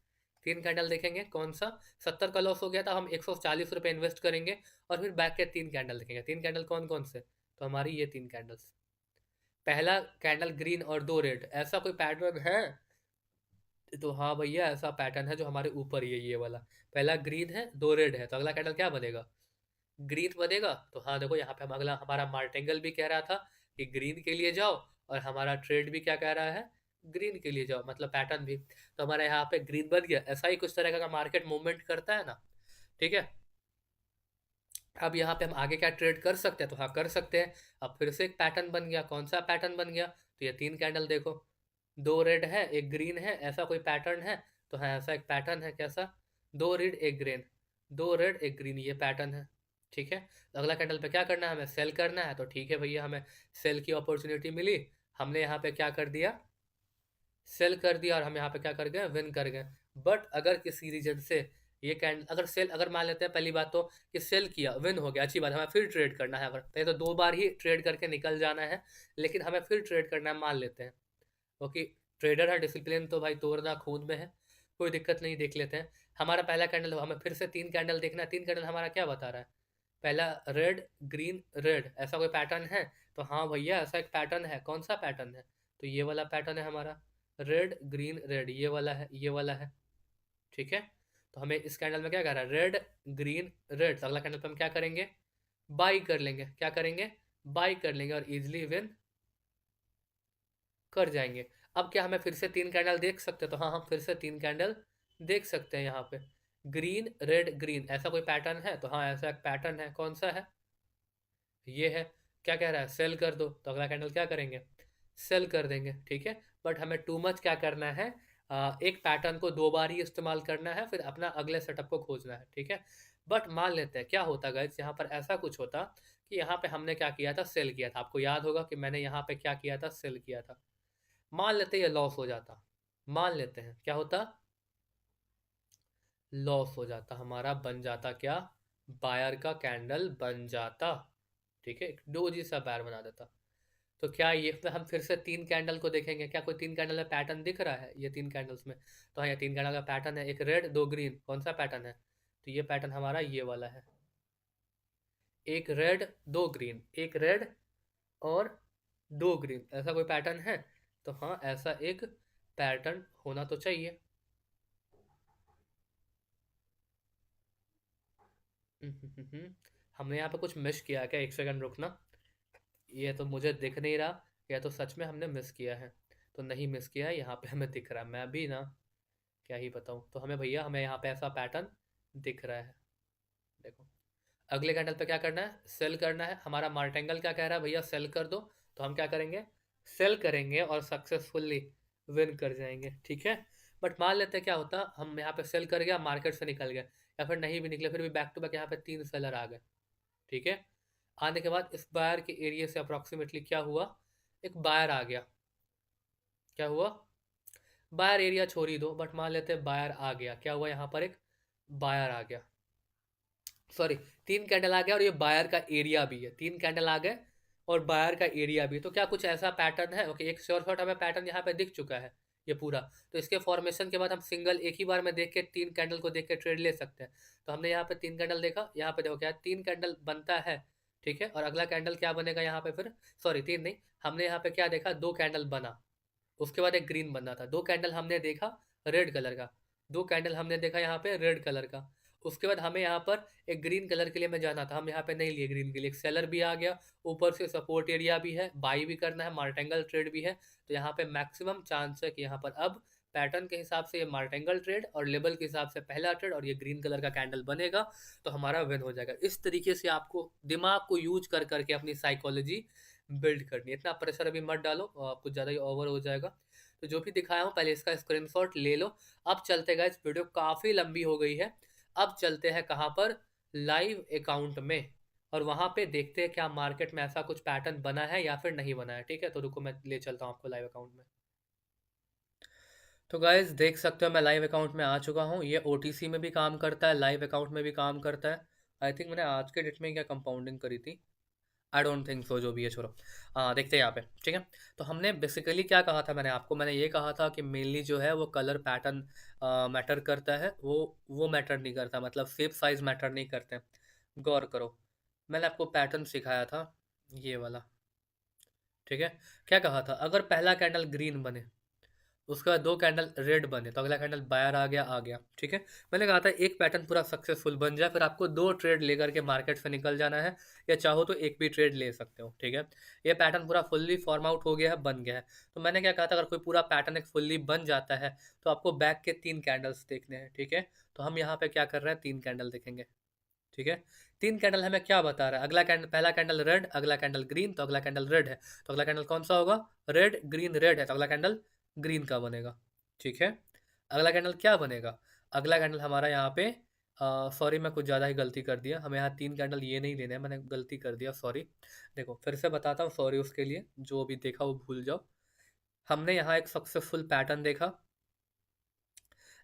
3 कैंडल देखेंगे, कौन सा, 70 का लॉस हो गया था, हम 140 रुपये इन्वेस्ट करेंगे और फिर बैक के 3 कैंडल देखेंगे। 3 कैंडल कौन कौन से, तो हमारी ये 3 कैंडल्स। पहला कैंडल ग्रीन और 2 रेड, ऐसा कोई पैटर्न है? तो हाँ भैया, ऐसा पैटर्न है जो हमारे ऊपर ये वाला। पहला ग्रीन है, 2 रेड है, तो अगला कैंडल क्या बनेगा, ग्रीन बनेगा। तो हाँ देखो, यहाँ पे हम अगला हमारा मार्टेंगल भी कह रहा था कि ग्रीन के लिए जाओ, और हमारा ट्रेड भी क्या कह रहा है, ग्रीन के लिए जाओ, मतलब पैटर्न भी। तो हमारा यहाँ पे ग्रीन बन गया। ऐसा ही कुछ तरह का मार्केट मूवमेंट करता है ना, ठीक है। अब यहाँ पे हम आगे क्या ट्रेड कर सकते हैं, तो हाँ कर सकते हैं। अब फिर से एक पैटर्न बन गया, कौन सा पैटर्न बन गया, तो ये 3 कैंडल देखो, 2 रेड है, एक ग्रीन है, ऐसा कोई पैटर्न है? तो हाँ ऐसा एक पैटर्न है, कैसा, 2 रेड एक ग्रीन, 2 रेड एक ग्रीन, ये पैटर्न है, ठीक है। तो अगला कैंडल पे क्या करना है, हमें सेल करना है। तो ठीक है भैया, हमें सेल की अपॉर्चुनिटी मिली, हमने यहाँ पे क्या कर दिया, सेल कर दिया, और हम यहाँ पे क्या कर गए, विन कर गए। बट अगर किसी रीजन से ये कैंडल अगर सेल, अगर मान लेते हैं पहली बात तो कि सेल किया, विन हो गया, अच्छी बात है, हमें फिर ट्रेड करना है। अगर तो 2 बार ही ट्रेड करके निकल जाना है, लेकिन हमें फिर ट्रेड करना है, मान लेते हैं, क्योंकि ट्रेडर है, डिसिप्लिन तो भाई तोड़ना खून में है, कोई दिक्कत नहीं, देख लेते हैं। हमारा पहला कैंडल, हमें फिर से 3 कैंडल देखना है। 3 कैंडल हमारा क्या बता रहा है, पहला रेड ग्रीन रेड, ऐसा कोई पैटर्न है? तो हाँ भैया, ऐसा एक पैटर्न है। कौन सा पैटर्न है, तो ये वाला पैटर्न है हमारा, रेड ग्रीन रेड, ये वाला है, ये वाला है, ठीक है। तो हमें इस कैंडल में क्या कर रहा है, रेड ग्रीन रेड, तो अगला कैंडल पे हम क्या करेंगे, बाई कर लेंगे। क्या करेंगे, बाई कर लेंगे और इजिली विन कर जाएंगे। अब क्या हमें फिर से 3 कैंडल देख सकते हैं, तो हाँ हम फिर से 3 कैंडल देख सकते हैं। यहाँ पे ग्रीन रेड ग्रीन, ऐसा कोई पैटर्न है? तो हाँ ऐसा एक पैटर्न है। कौन सा है, ये है। क्या कह रहा है, सेल कर दो, तो अगला कैंडल क्या करेंगे, सेल कर देंगे, ठीक है। बट हमें टू मच क्या करना है, एक पैटर्न को 2 बार ही इस्तेमाल करना है, फिर अपना अगले सेटअप को खोजना है, ठीक है। बट मान लेते हैं क्या होता गाइस, यहाँ पर ऐसा कुछ होता कि यहाँ पे हमने क्या किया था, सेल किया था। आपको याद होगा कि मैंने यहाँ पे क्या किया था, सेल किया था। मान लेते ये लॉस हो जाता, मान लेते हैं क्या होता, लॉस हो जाता, हमारा बन जाता क्या, बायर का कैंडल बन जाता, ठीक है, एक डोजी सा बायर बना देता। तो क्या ये हम फिर से 3 कैंडल को देखेंगे, क्या कोई 3 कैंडल में पैटर्न दिख रहा है, ये 3 कैंडल्स में? तो हाँ ये 3 कैंडल का पैटर्न है, एक रेड 2 ग्रीन, कौन सा पैटर्न है, तो ये पैटर्न हमारा ये वाला है, एक रेड 2 ग्रीन, एक रेड और 2 ग्रीन, ऐसा कोई पैटर्न है? तो हाँ ऐसा एक पैटर्न होना तो चाहिए। हमने यहाँ पे कुछ मिस किया है क्या, 1 सेकंड रुकना, ये तो मुझे दिख नहीं रहा, या तो सच में हमने मिस किया है। तो नहीं मिस किया है, यहाँ पे हमें दिख रहा है, मैं भी ना क्या ही बताऊँ। तो हमें भैया, हमें यहाँ पे ऐसा पैटर्न दिख रहा है, देखो। अगले कैंडल पे क्या करना है, सेल करना है। हमारा मार्टेंगल क्या कह रहा है, भैया सेल कर दो, तो हम क्या करेंगे, सेल करेंगे और सक्सेसफुल्ली विन कर जाएंगे, ठीक है। बट मान लेते हैं क्या होता, हम यहाँ पे सेल कर गया, मार्केट से निकल गए, या फिर नहीं भी निकले, फिर भी बैक टू बैक यहाँ पे 3 सेलर आ गए, ठीक है। आने के बाद इस बायर के एरिया से अप्रॉक्सीमेटली क्या हुआ, एक बायर आ गया, क्या हुआ, बायर एरिया छोड़ ही दो, बट मान लेते हैं बायर आ गया, क्या हुआ, यहाँ पर एक बायर आ गया, सॉरी 3 कैंडल आ गया और ये बायर का एरिया भी है, 3 कैंडल आ गए और बायर का एरिया भी। तो क्या कुछ ऐसा पैटर्न है, ओके, एक श्योर शॉट हमें पैटर्न यहाँ पे दिख चुका है, ये पूरा। तो इसके फॉर्मेशन के बाद हम सिंगल एक ही बार में देख के 3 कैंडल को देख के ट्रेड ले सकते हैं। तो हमने यहाँ पे 3 कैंडल देखा, यहाँ पे देखो क्या 3 कैंडल बनता है, ठीक है। और अगला कैंडल क्या बनेगा यहाँ पे फिर, सॉरी 3 नहीं, हमने यहाँ पे क्या देखा, 2 कैंडल बना, उसके बाद एक ग्रीन बनना था, 2 कैंडल हमने देखा रेड कलर का, 2 कैंडल हमने देखा यहाँ पे रेड कलर का। उसके बाद हमें यहाँ पर एक ग्रीन कलर के लिए मैं जाना था, हम यहाँ पे नहीं लिए ग्रीन के लिए, एक सेलर भी आ गया, ऊपर से सपोर्ट एरिया भी है, बाई भी करना है, मार्टेंगल ट्रेड भी है। तो यहाँ पे मैक्सिमम चांस है कि यहाँ पर अब पैटर्न के हिसाब से ये मार्टेंगल ट्रेड और लेवल के हिसाब से पहला ट्रेड और ये ग्रीन कलर का कैंडल बनेगा, तो हमारा विन हो जाएगा। इस तरीके से आपको दिमाग को यूज कर करके अपनी साइकोलॉजी बिल्ड करनी है। इतना प्रेशर अभी मत डालो, कुछ ज़्यादा ही ओवर हो जाएगा। तो जो भी दिखाया हूँ पहले इसका स्क्रीनशॉट ले लो। अब चलते गए, इस वीडियो काफ़ी लंबी हो गई है। अब चलते हैं कहाँ पर, लाइव अकाउंट में, और वहाँ पे देखते हैं क्या मार्केट में ऐसा कुछ पैटर्न बना है या फिर नहीं बना है। ठीक है, तो रुको मैं ले चलता हूँ आपको लाइव अकाउंट में। तो गाइज देख सकते हो मैं लाइव अकाउंट में आ चुका हूँ। ये ओटीसी में भी काम करता है, लाइव अकाउंट में भी काम करता है। आई थिंक मैंने आज के डेट में क्या कंपाउंडिंग करी थी, आई डोंट थिंक सो, जो भी है छोड़ो। देखते हैं यहाँ पे, ठीक है। तो हमने बेसिकली क्या कहा था, मैंने ये कहा था कि मेनली जो है वो कलर पैटर्न मैटर करता है, वो मैटर नहीं करता, मतलब शेप साइज मैटर नहीं करते। गौर करो, मैंने आपको पैटर्न सिखाया था ये वाला, ठीक है। क्या कहा था, अगर पहला कैंडल ग्रीन बने, उसके बाद 2 कैंडल रेड बने, तो अगला कैंडल बायर आ गया, ठीक है। मैंने कहा था एक पैटर्न पूरा सक्सेसफुल बन जाए, फिर आपको 2 ट्रेड लेकर के मार्केट से निकल जाना है, या चाहो तो एक भी ट्रेड ले सकते हो, ठीक है। ये पैटर्न पूरा फुल्ली फॉर्म आउट हो गया है, बन गया है। तो मैंने क्या कहा था, अगर कोई पूरा पैटर्न एक फुल्ली बन जाता है तो आपको बैक के 3 कैंडल्स देखने हैं, ठीक है। तो हम यहाँ पे क्या कर रहे हैं, 3 कैंडल देखेंगे, ठीक है। 3 कैंडल हमें क्या बता रहा है, अगला कैंडल, पहला कैंडल रेड, अगला कैंडल ग्रीन, तो अगला कैंडल रेड है, तो अगला कैंडल कौन सा होगा, रेड ग्रीन रेड है, तो अगला कैंडल ग्रीन का बनेगा, ठीक है। अगला कैंडल क्या बनेगा, अगला कैंडल हमारा यहाँ पे, सॉरी मैं कुछ ज़्यादा ही गलती कर दिया, हमें यहाँ 3 कैंडल ये नहीं लेने हैं, मैंने गलती कर दिया, सॉरी। देखो फिर से बताता हूँ, सॉरी उसके लिए, जो भी देखा वो भूल जाओ। हमने यहाँ एक सक्सेसफुल पैटर्न देखा,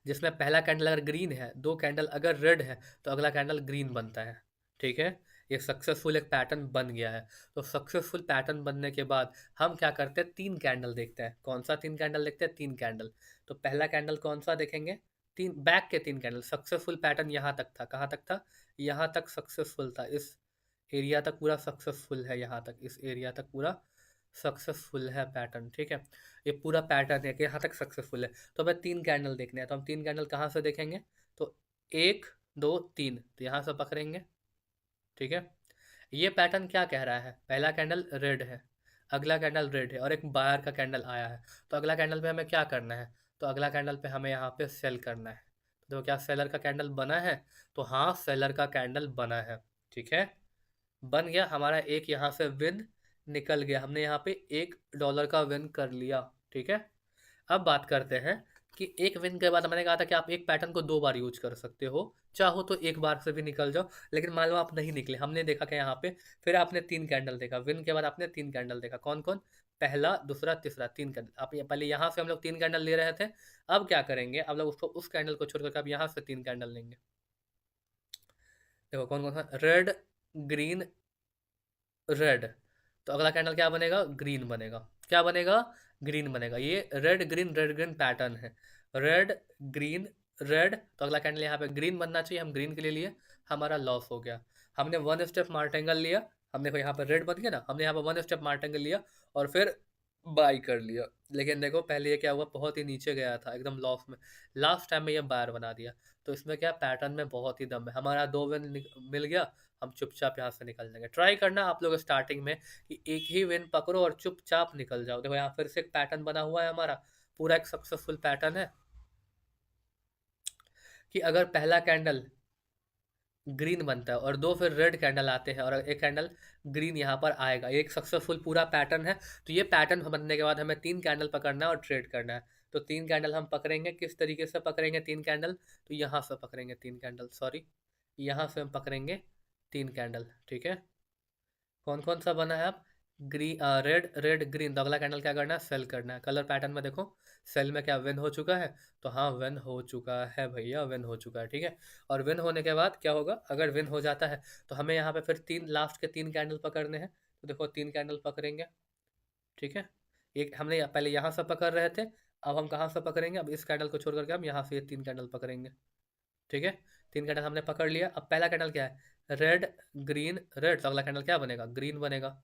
जिसमें पहला कैंडल अगर ग्रीन है, 2 कैंडल अगर रेड है, तो अगला कैंडल ग्रीन बनता है, ठीक है। ये सक्सेसफुल एक पैटर्न बन गया है। तो सक्सेसफुल पैटर्न बनने के बाद हम क्या करते हैं, 3 कैंडल देखते हैं। कौन सा 3 कैंडल देखते हैं, 3 कैंडल। तो पहला कैंडल कौन सा देखेंगे, 3 बैक के 3 कैंडल। सक्सेसफुल पैटर्न यहाँ तक था, कहाँ तक था, यहाँ तक सक्सेसफुल था, इस एरिया तक पूरा सक्सेसफुल है, यहाँ तक इस एरिया तक पूरा सक्सेसफुल है पैटर्न, ठीक है। ये पूरा पैटर्न है कि यहाँ तक सक्सेसफुल है। तो हमें 3 कैंडल देखने हैं, तो हम 3 कैंडल कहाँ से देखेंगे, तो 1 2 3, तो यहाँ से पकड़ेंगे, ठीक है। ये पैटर्न क्या कह रहा है, पहला कैंडल रेड है, अगला कैंडल रेड है, और एक बायर का कैंडल आया है। तो अगला कैंडल पे हमें क्या करना है, तो अगला कैंडल पे हमें यहाँ पे सेल करना है। तो क्या सेलर का कैंडल बना है, तो हाँ सेलर का कैंडल बना है, ठीक है। बन गया हमारा, एक यहाँ से विन निकल गया, हमने यहाँ पे $1 का विन कर लिया, ठीक है। अब बात करते हैं कि एक विन के बाद मैंने कहा था कि आप एक पैटर्न को 2 बार यूज कर सकते हो, चाहो तो एक बार से भी निकल जाओ, लेकिन मान लो आप नहीं निकले, हमने देखा कि यहाँ पे फिर आपने 3 कैंडल देखा, विन के बाद आपने 3 कैंडल देखा, कौन कौन, पहला दूसरा तीसरा, 3 कैंडल। आप पहले यहाँ से हम लोग 3 कैंडल ले रहे थे, अब क्या करेंगे, अब लोग उसको उस कैंडल को छोड़ करके अब यहाँ से 3 कैंडल लेंगे। देखो कौन कौन सा, रेड ग्रीन रेड, तो अगला कैंडल क्या बनेगा, ग्रीन बनेगा, क्या बनेगा, ग्रीन बनेगा। ये रेड ग्रीन पैटर्न है, रेड ग्रीन रेड, तो अगला कैंडल यहाँ पे ग्रीन बनना चाहिए, हम ग्रीन के लिए लिए, हमारा लॉस हो गया। हमने 1 स्टेप मार्टेंगल लिया, हमने को यहाँ पर रेड बन गया ना, हमने यहाँ पर 1 स्टेप मार्टेंगल लिया और फिर बाई कर लिया। लेकिन देखो पहले ये क्या हुआ, बहुत ही नीचे गया था एकदम लॉस में, लास्ट टाइम में ये बायर बना दिया। तो इसमें क्या पैटर्न में बहुत ही दम है, हमारा 2 विन मिल गया, हम चुपचाप यहाँ से निकल जाएंगे। ट्राई करना आप लोग स्टार्टिंग में कि एक ही विन पकड़ो और चुपचाप निकल जाओ। देखो यहाँ फिर से एक पैटर्न बना हुआ है हमारा, पूरा एक सक्सेसफुल पैटर्न है कि अगर पहला कैंडल ग्रीन बनता है और 2 फिर रेड कैंडल आते हैं और एक कैंडल ग्रीन यहाँ पर आएगा, ये एक सक्सेसफुल पूरा पैटर्न है। तो ये पैटर्न बनने के बाद हमें 3 कैंडल पकड़ना है और ट्रेड करना है। तो 3 कैंडल हम पकड़ेंगे, किस तरीके से पकड़ेंगे 3 कैंडल, तो यहाँ से पकड़ेंगे 3 कैंडल, सॉरी यहाँ से हम पकड़ेंगे 3 कैंडल, ठीक है। कौन कौन सा बना है, आप रेड रेड ग्रीन, तो अगला कैंडल क्या करना है, सेल करना है। कलर पैटर्न में देखो सेल में क्या विन हो चुका है, तो हाँ विन हो चुका है भैया, विन हो चुका है, ठीक है। और विन होने के बाद क्या होगा, अगर विन हो जाता है तो हमें यहाँ पे फिर 3 लास्ट के 3 कैंडल पकड़ने हैं। तो देखो 3 कैंडल पकड़ेंगे, ठीक है। एक हमने पहले यहाँ से पकड़ रहे थे, अब हम कहाँ से पकड़ेंगे? अब इस कैंडल को छोड़ करके हम यहाँ से ये 3 कैंडल पकड़ेंगे, ठीक है? 3 कैंडल हमने पकड़ लिया। अब पहला कैंडल क्या है? रेड, ग्रीन, रेड, तो अगला कैंडल क्या बनेगा? ग्रीन बनेगा,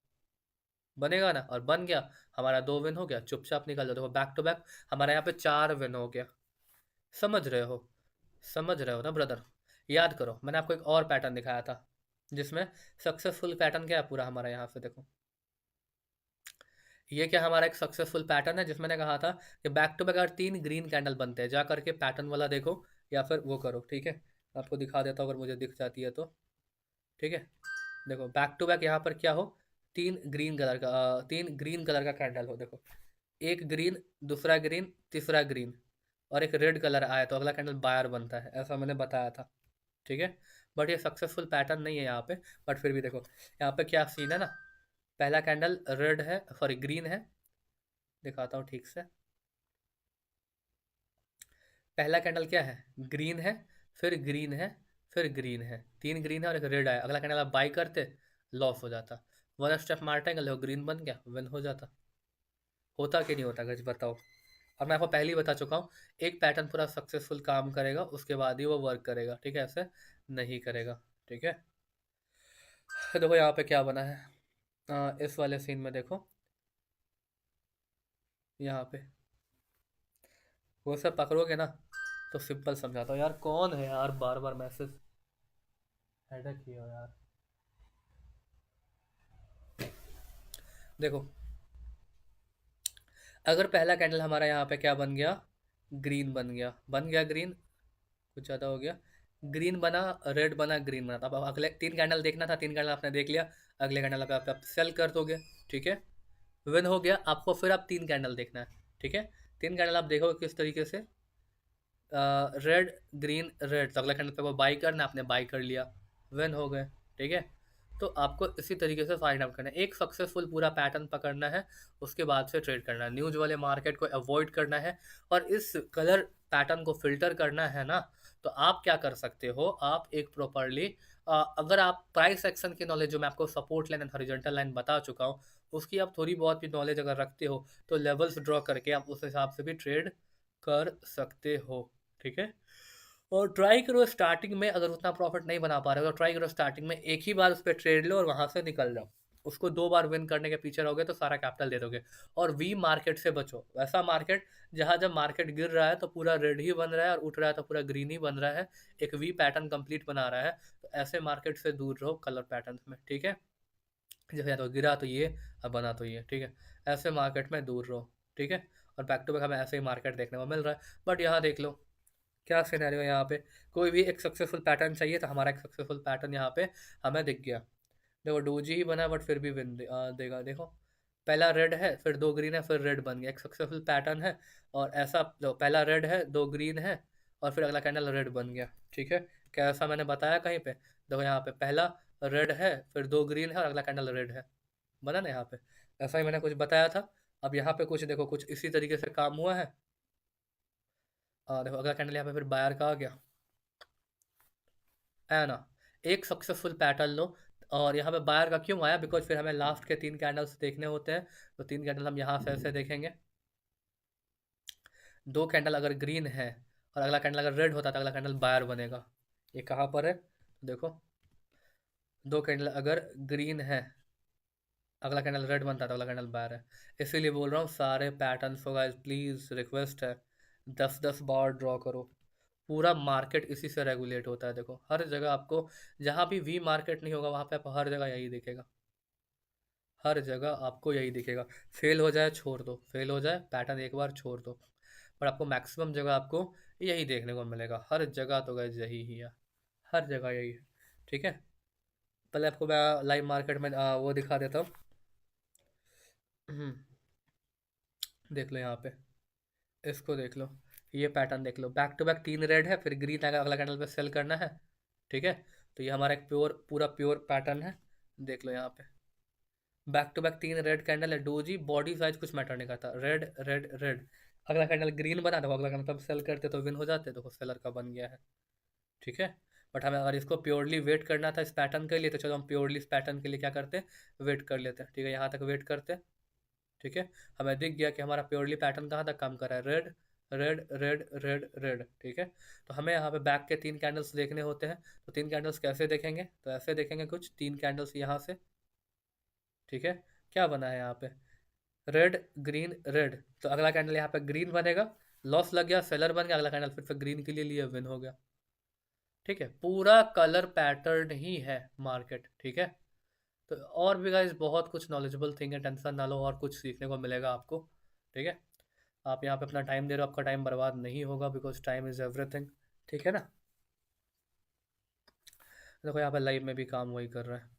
बनेगा ना? और बन गया, हमारा 2 विन हो गया, चुपचाप निकल जाओ। देखो बैक टू बैक हमारा यहाँ पे 4 विन हो गया। समझ रहे हो? समझ रहे हो ना ब्रदर? याद करो, मैंने आपको एक और पैटर्न दिखाया था जिसमें सक्सेसफुल पैटर्न क्या है पूरा हमारा, यहाँ से देखो। ये क्या हमारा एक सक्सेसफुल पैटर्न है जिसमें मैंने कहा था कि बैक टू बैक अगर 3 ग्रीन कैंडल बनते हैं, जा करके पैटर्न वाला देखो या फिर वो करो, ठीक है? आपको दिखा देता हूँ अगर मुझे दिख जाती है तो, ठीक है? देखो बैक टू बैक यहाँ पर क्या हो, 3 ग्रीन कलर का कैंडल हो, देखो। एक ग्रीन, दूसरा ग्रीन, तीसरा ग्रीन, और एक रेड कलर आया तो अगला कैंडल बायर बनता है, ऐसा मैंने बताया था, ठीक है? बट ये सक्सेसफुल पैटर्न नहीं है यहाँ पे। बट फिर भी देखो यहाँ पे क्या सीन है ना, पहला कैंडल रेड है, सॉरी ग्रीन है, दिखाता हूँ ठीक से। पहला कैंडल क्या है? ग्रीन है, फिर ग्रीन है, फिर ग्रीन है, 3 ग्रीन है और एक रेड आया। अगला कैंडल आप बाई करते, लॉस हो जाता। वन स्टेप मारते हैं, ग्रीन बन गया, विन हो जाता। होता कि नहीं होता गज बताओ? और मैं आपको पहले ही बता चुका हूँ, एक पैटर्न पूरा सक्सेसफुल काम करेगा उसके बाद ही वो वर्क करेगा, ठीक है? ऐसे नहीं करेगा, ठीक है? देखो यहाँ पे क्या बना है, इस वाले सीन में देखो, यहाँ पे वो सब पकड़ोगे ना तो सिंपल समझाता हूँ। यार कौन है यार, बार बार मैसेज, हेडक ही हो यार। देखो अगर पहला कैंडल हमारा यहाँ पे क्या बन गया, ग्रीन बन गया, बन गया ग्रीन, कुछ ज़्यादा हो गया, ग्रीन बना, रेड बना, ग्रीन बना, तो अब अगले 3 कैंडल देखना था, 3 कैंडल आपने देख लिया, अगले कैंडल पे आप सेल कर दोगे, ठीक है? विन हो गया आपको, फिर आप 3 कैंडल देखना है, ठीक है? 3 कैंडल आप देखोगे किस तरीके से, रेड, ग्रीन, रेड, तो अगला कैंडल पे वो बाई करना, आपने बाई कर लिया, विन हो गए, ठीक है? तो आपको इसी तरीके से फाइंड आउट करना है, एक सक्सेसफुल पूरा पैटर्न पकड़ना है, उसके बाद से ट्रेड करना है, न्यूज वाले मार्केट को अवॉइड करना है, और इस कलर पैटर्न को फिल्टर करना है ना। तो आप क्या कर सकते हो, आप एक प्रॉपरली, अगर आप प्राइस एक्शन की नॉलेज, जो मैं आपको support line and horizontal line बता चुका हूँ, उसकी आप थोड़ी बहुत भी नॉलेज अगर रखते हो, तो लेवल्स ड्रॉ करके आप उस हिसाब से भी ट्रेड कर सकते हो, ठीक है? और ट्राई करो स्टार्टिंग में, अगर उतना प्रॉफिट नहीं बना पा रहे हो तो ट्राई करो स्टार्टिंग में एक ही बार उस पर ट्रेड लो और वहां से निकल जाओ। उसको 2 बार विन करने के पीछे रहोगे तो सारा कैपिटल दे दोगे। और वी मार्केट से बचो, वैसा मार्केट जहां जब मार्केट गिर रहा है तो पूरा रेड ही बन रहा है और उठ रहा है तो पूरा ग्रीन ही बन रहा है, एक वी पैटर्न कंप्लीट बना रहा है। तो ऐसे मार्केट से दूर रहो कलर पैटर्न में, ठीक है? जैसे या तो गिरा तो ये, अब बना तो ये, ठीक है? ऐसे मार्केट में दूर रहो, ठीक है? और बैक टू बैक हमें ऐसे ही मार्केट देखने को मिल रहा है। बट यहाँ देख लो क्या सिनेरियो है यहाँ पे, कोई भी एक सक्सेसफुल पैटर्न चाहिए तो हमारा एक सक्सेसफुल पैटर्न यहाँ पे हमें दिख गया। देखो डोजी ही बना बट फिर भी विन देगा, देखो पहला रेड है, फिर 2 ग्रीन है, फिर रेड बन गया, एक सक्सेसफुल पैटर्न है। और ऐसा देखो, पहला रेड है, 2 ग्रीन है, और फिर अगला कैंडल रेड बन गया, ठीक है? कैसा मैंने बताया कहीं पे? देखो यहाँ पे पहला रेड है, फिर 2 ग्रीन है और अगला कैंडल रेड है, बना ना यहाँ पे? ऐसा ही मैंने कुछ बताया था। अब यहाँ पे कुछ देखो, कुछ इसी तरीके से काम हुआ है। देखो अगला कैंडल यहाँ पे फिर बायर का आ गया, है ना? एक सक्सेसफुल पैटर्न लो। और यहाँ पे बायर का क्यों आया? बिकॉज फिर हमें लास्ट के 3 कैंडल्स देखने होते हैं, तो 3 कैंडल हम यहाँ से ऐसे देखेंगे। 2 कैंडल अगर ग्रीन है और अगला कैंडल अगर रेड होता तो अगला कैंडल बायर बनेगा। ये कहाँ पर है देखो, 2 कैंडल अगर ग्रीन है, अगला कैंडल रेड बनता है तो अगला कैंडल बायर है। इसीलिए बोल रहा हूँ सारे पैटर्न्स को गाइस प्लीज़ रिक्वेस्ट है, 10-10 बार ड्रॉ करो। पूरा मार्केट इसी से रेगुलेट होता है, देखो हर जगह आपको, जहाँ भी वी मार्केट नहीं होगा वहाँ पे आपको हर जगह यही दिखेगा, हर जगह आपको यही दिखेगा। फेल हो जाए छोड़ दो, फेल हो जाए पैटर्न एक बार छोड़ दो, पर आपको मैक्सिमम जगह आपको यही देखने को मिलेगा, हर जगह तो गाइस यही ही है, हर जगह यही है, ठीक है? पहले आपको मैं लाइव मार्केट में वो दिखा देता हूँ। देख लो यहाँ पे, इसको देख लो, ये पैटर्न देख लो, बैक टू बैक 3 रेड है, फिर ग्रीन आएगा, अगला कैंडल पे सेल करना है, ठीक है? तो ये हमारा एक प्योर, पूरा प्योर पैटर्न है। देख लो यहाँ पे back to back 3 red candle है, डोजी बॉडी साइज कुछ मैटर नहीं करता, रेड रेड रेड। अगला कैंडल ग्रीन बना तो अगला कैंडल सेल करते तो विन हो जाते, तो सेलर का बन गया है, ठीक है? बट हमें अगर इसको प्योरली वेट करना था इस पैटर्न के लिए, तो चलो हम प्योरली इस पैटर्न के लिए क्या करते, वेट कर लेते हैं, ठीक है? यहाँ तक वेट करते, ठीक है, हमें दिख गया कि हमारा प्योरली पैटर्न कहाँ तक काम कर रहा है, red red red red red. ठीक है, तो हमें यहाँ पे बैक के 3 कैंडल्स देखने होते हैं। तो 3 कैंडल्स कैसे देखेंगे, तो ऐसे देखेंगे कुछ 3 कैंडल्स यहाँ से। ठीक है, क्या बना है यहाँ पे, रेड ग्रीन रेड, तो अगला कैंडल यहाँ पे ग्रीन बनेगा, लॉस लग गया, सेलर बन गया, अगला कैंडल फिर से ग्रीन के लिए लिया, विन हो गया। ठीक है, पूरा कलर पैटर्न ही है मार्केट। ठीक है, तो और भी गाइस बहुत कुछ नॉलेजेबल थिंग है, टेंशन ना लो, और कुछ सीखने को मिलेगा आपको। ठीक है, आप यहाँ पे अपना टाइम दे रहे हो, आपका टाइम बर्बाद नहीं होगा, बिकॉज टाइम इज़ एवरीथिंग। ठीक है ना, देखो यहाँ पे लाइव में भी काम वही कर रहा है,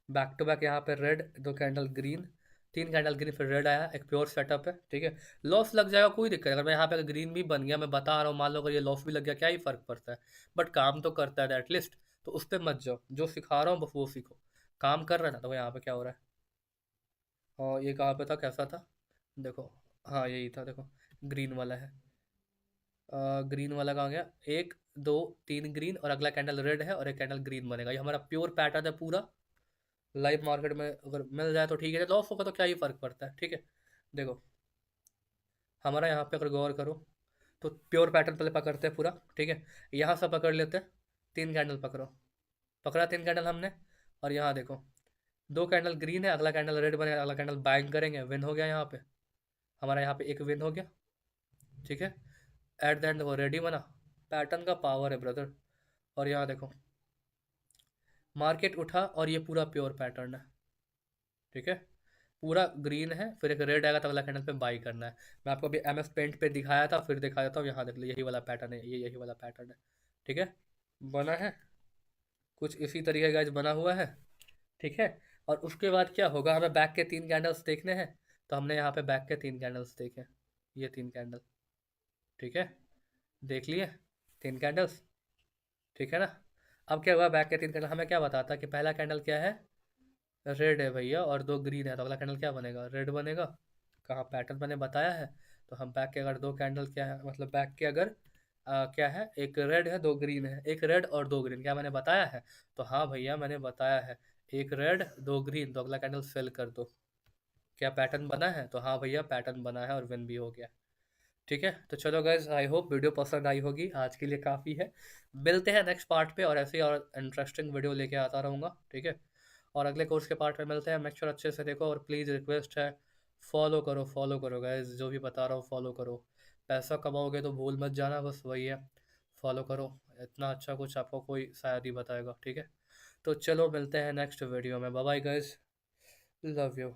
बैक टू बैक यहाँ पे red, 2 candle green, 3 candle green, फिर रेड आया, एक प्योर सेटअप है। ठीक है, लॉस लग जाएगा कोई दिक्कत नहीं। अगर मैं यहाँ पे अगर ग्रीन भी बन गया, मैं बता रहा हूँ, मान लो अगर ये लॉस भी लग गया, क्या ही फर्क पड़ता है, बट काम तो करता है एटलीस्ट। तो उस पर मत जाओ, जो सिखा रहा हूँ बस वो सीखो, काम कर रहा है ना। तो यहाँ पे क्या हो रहा है, और ये कहाँ पे था, कैसा था, देखो, हाँ यही था, देखो ग्रीन वाला है, ग्रीन वाला कहाँ गया, 1 2 3 ग्रीन, और अगला कैंडल रेड है, और एक कैंडल ग्रीन बनेगा। ये हमारा प्योर पैटर्न है पूरा। लाइव मार्केट में अगर मिल जाए तो ठीक है, लॉस होगा तो क्या ही फर्क पड़ता है। ठीक है, देखो हमारा यहाँ पे अगर गौर करो, तो प्योर पैटर्न पहले पकड़ते हैं पूरा। ठीक है, यहाँ से पकड़ लेते हैं, 3 कैंडल पकड़ो, पकड़ा 3 कैंडल हमने, और यहाँ देखो 2 कैंडल ग्रीन है, अगला कैंडल रेड बनेगा, अगला कैंडल बाइंग करेंगे, विन हो गया यहाँ पे, हमारा यहाँ पे एक विन हो गया। ठीक है, एट द एंड वो रेडी बना, पैटर्न का पावर है ब्रदर। और यहाँ देखो मार्केट उठा, और ये पूरा प्योर पैटर्न है। ठीक है, पूरा ग्रीन है, फिर एक रेड आएगा तो अगला कैंडल पे बाई करना है। मैं आपको अभी MS पेंट पे दिखाया था, फिर दिखा देता हूँ, यहाँ देख लो यही वाला पैटर्न है, ये यही वाला पैटर्न है। ठीक है, बना है कुछ इसी तरीके का बना हुआ है। ठीक है, और उसके बाद क्या होगा, हमें बैक के 3 कैंडल्स देखने हैं। तो हमने यहाँ पे बैक के 3 कैंडल्स देखे, ये 3 कैंडल। ठीक है, देख लिए 3 कैंडल्स। ठीक है ना, अब क्या हुआ, बैक के 3 कैंडल हमें क्या बताता है कि पहला कैंडल क्या है, रेड है भैया, और 2 ग्रीन है, तो अगला कैंडल क्या बनेगा, रेड बनेगा। कहाँ पैटर्न मैंने बताया है। तो हम बैक के अगर 2 कैंडल क्या है, मतलब बैक के अगर क्या है, एक रेड है 2 ग्रीन है, एक रेड और 2 ग्रीन, क्या मैंने बताया है। तो हाँ भैया मैंने बताया है, एक रेड 2 ग्रीन, तो अगला कैंडल सेल कर दो। क्या पैटर्न बना है, तो हाँ भैया पैटर्न बना है, और विन भी हो गया। ठीक है, तो चलो गाइज, आई होप वीडियो पसंद आई होगी, आज के लिए काफ़ी है। मिलते हैं नेक्स्ट पार्ट पे, और ऐसे ही और इंटरेस्टिंग वीडियो लेके आता रहूँगा। ठीक है, और अगले कोर्स के पार्ट में मिलते हैं, मेक श्योर अच्छे से देखो, और प्लीज़ रिक्वेस्ट है, फॉलो करो गाइज, जो भी बता रहा हूँ फॉलो करो। पैसा कमाओगे तो भूल मत जाना, बस वही है, फॉलो करो। इतना अच्छा कुछ आपको कोई शायद ही बताएगा। ठीक है, तो चलो मिलते हैं नेक्स्ट वीडियो में, bye bye guys, love you.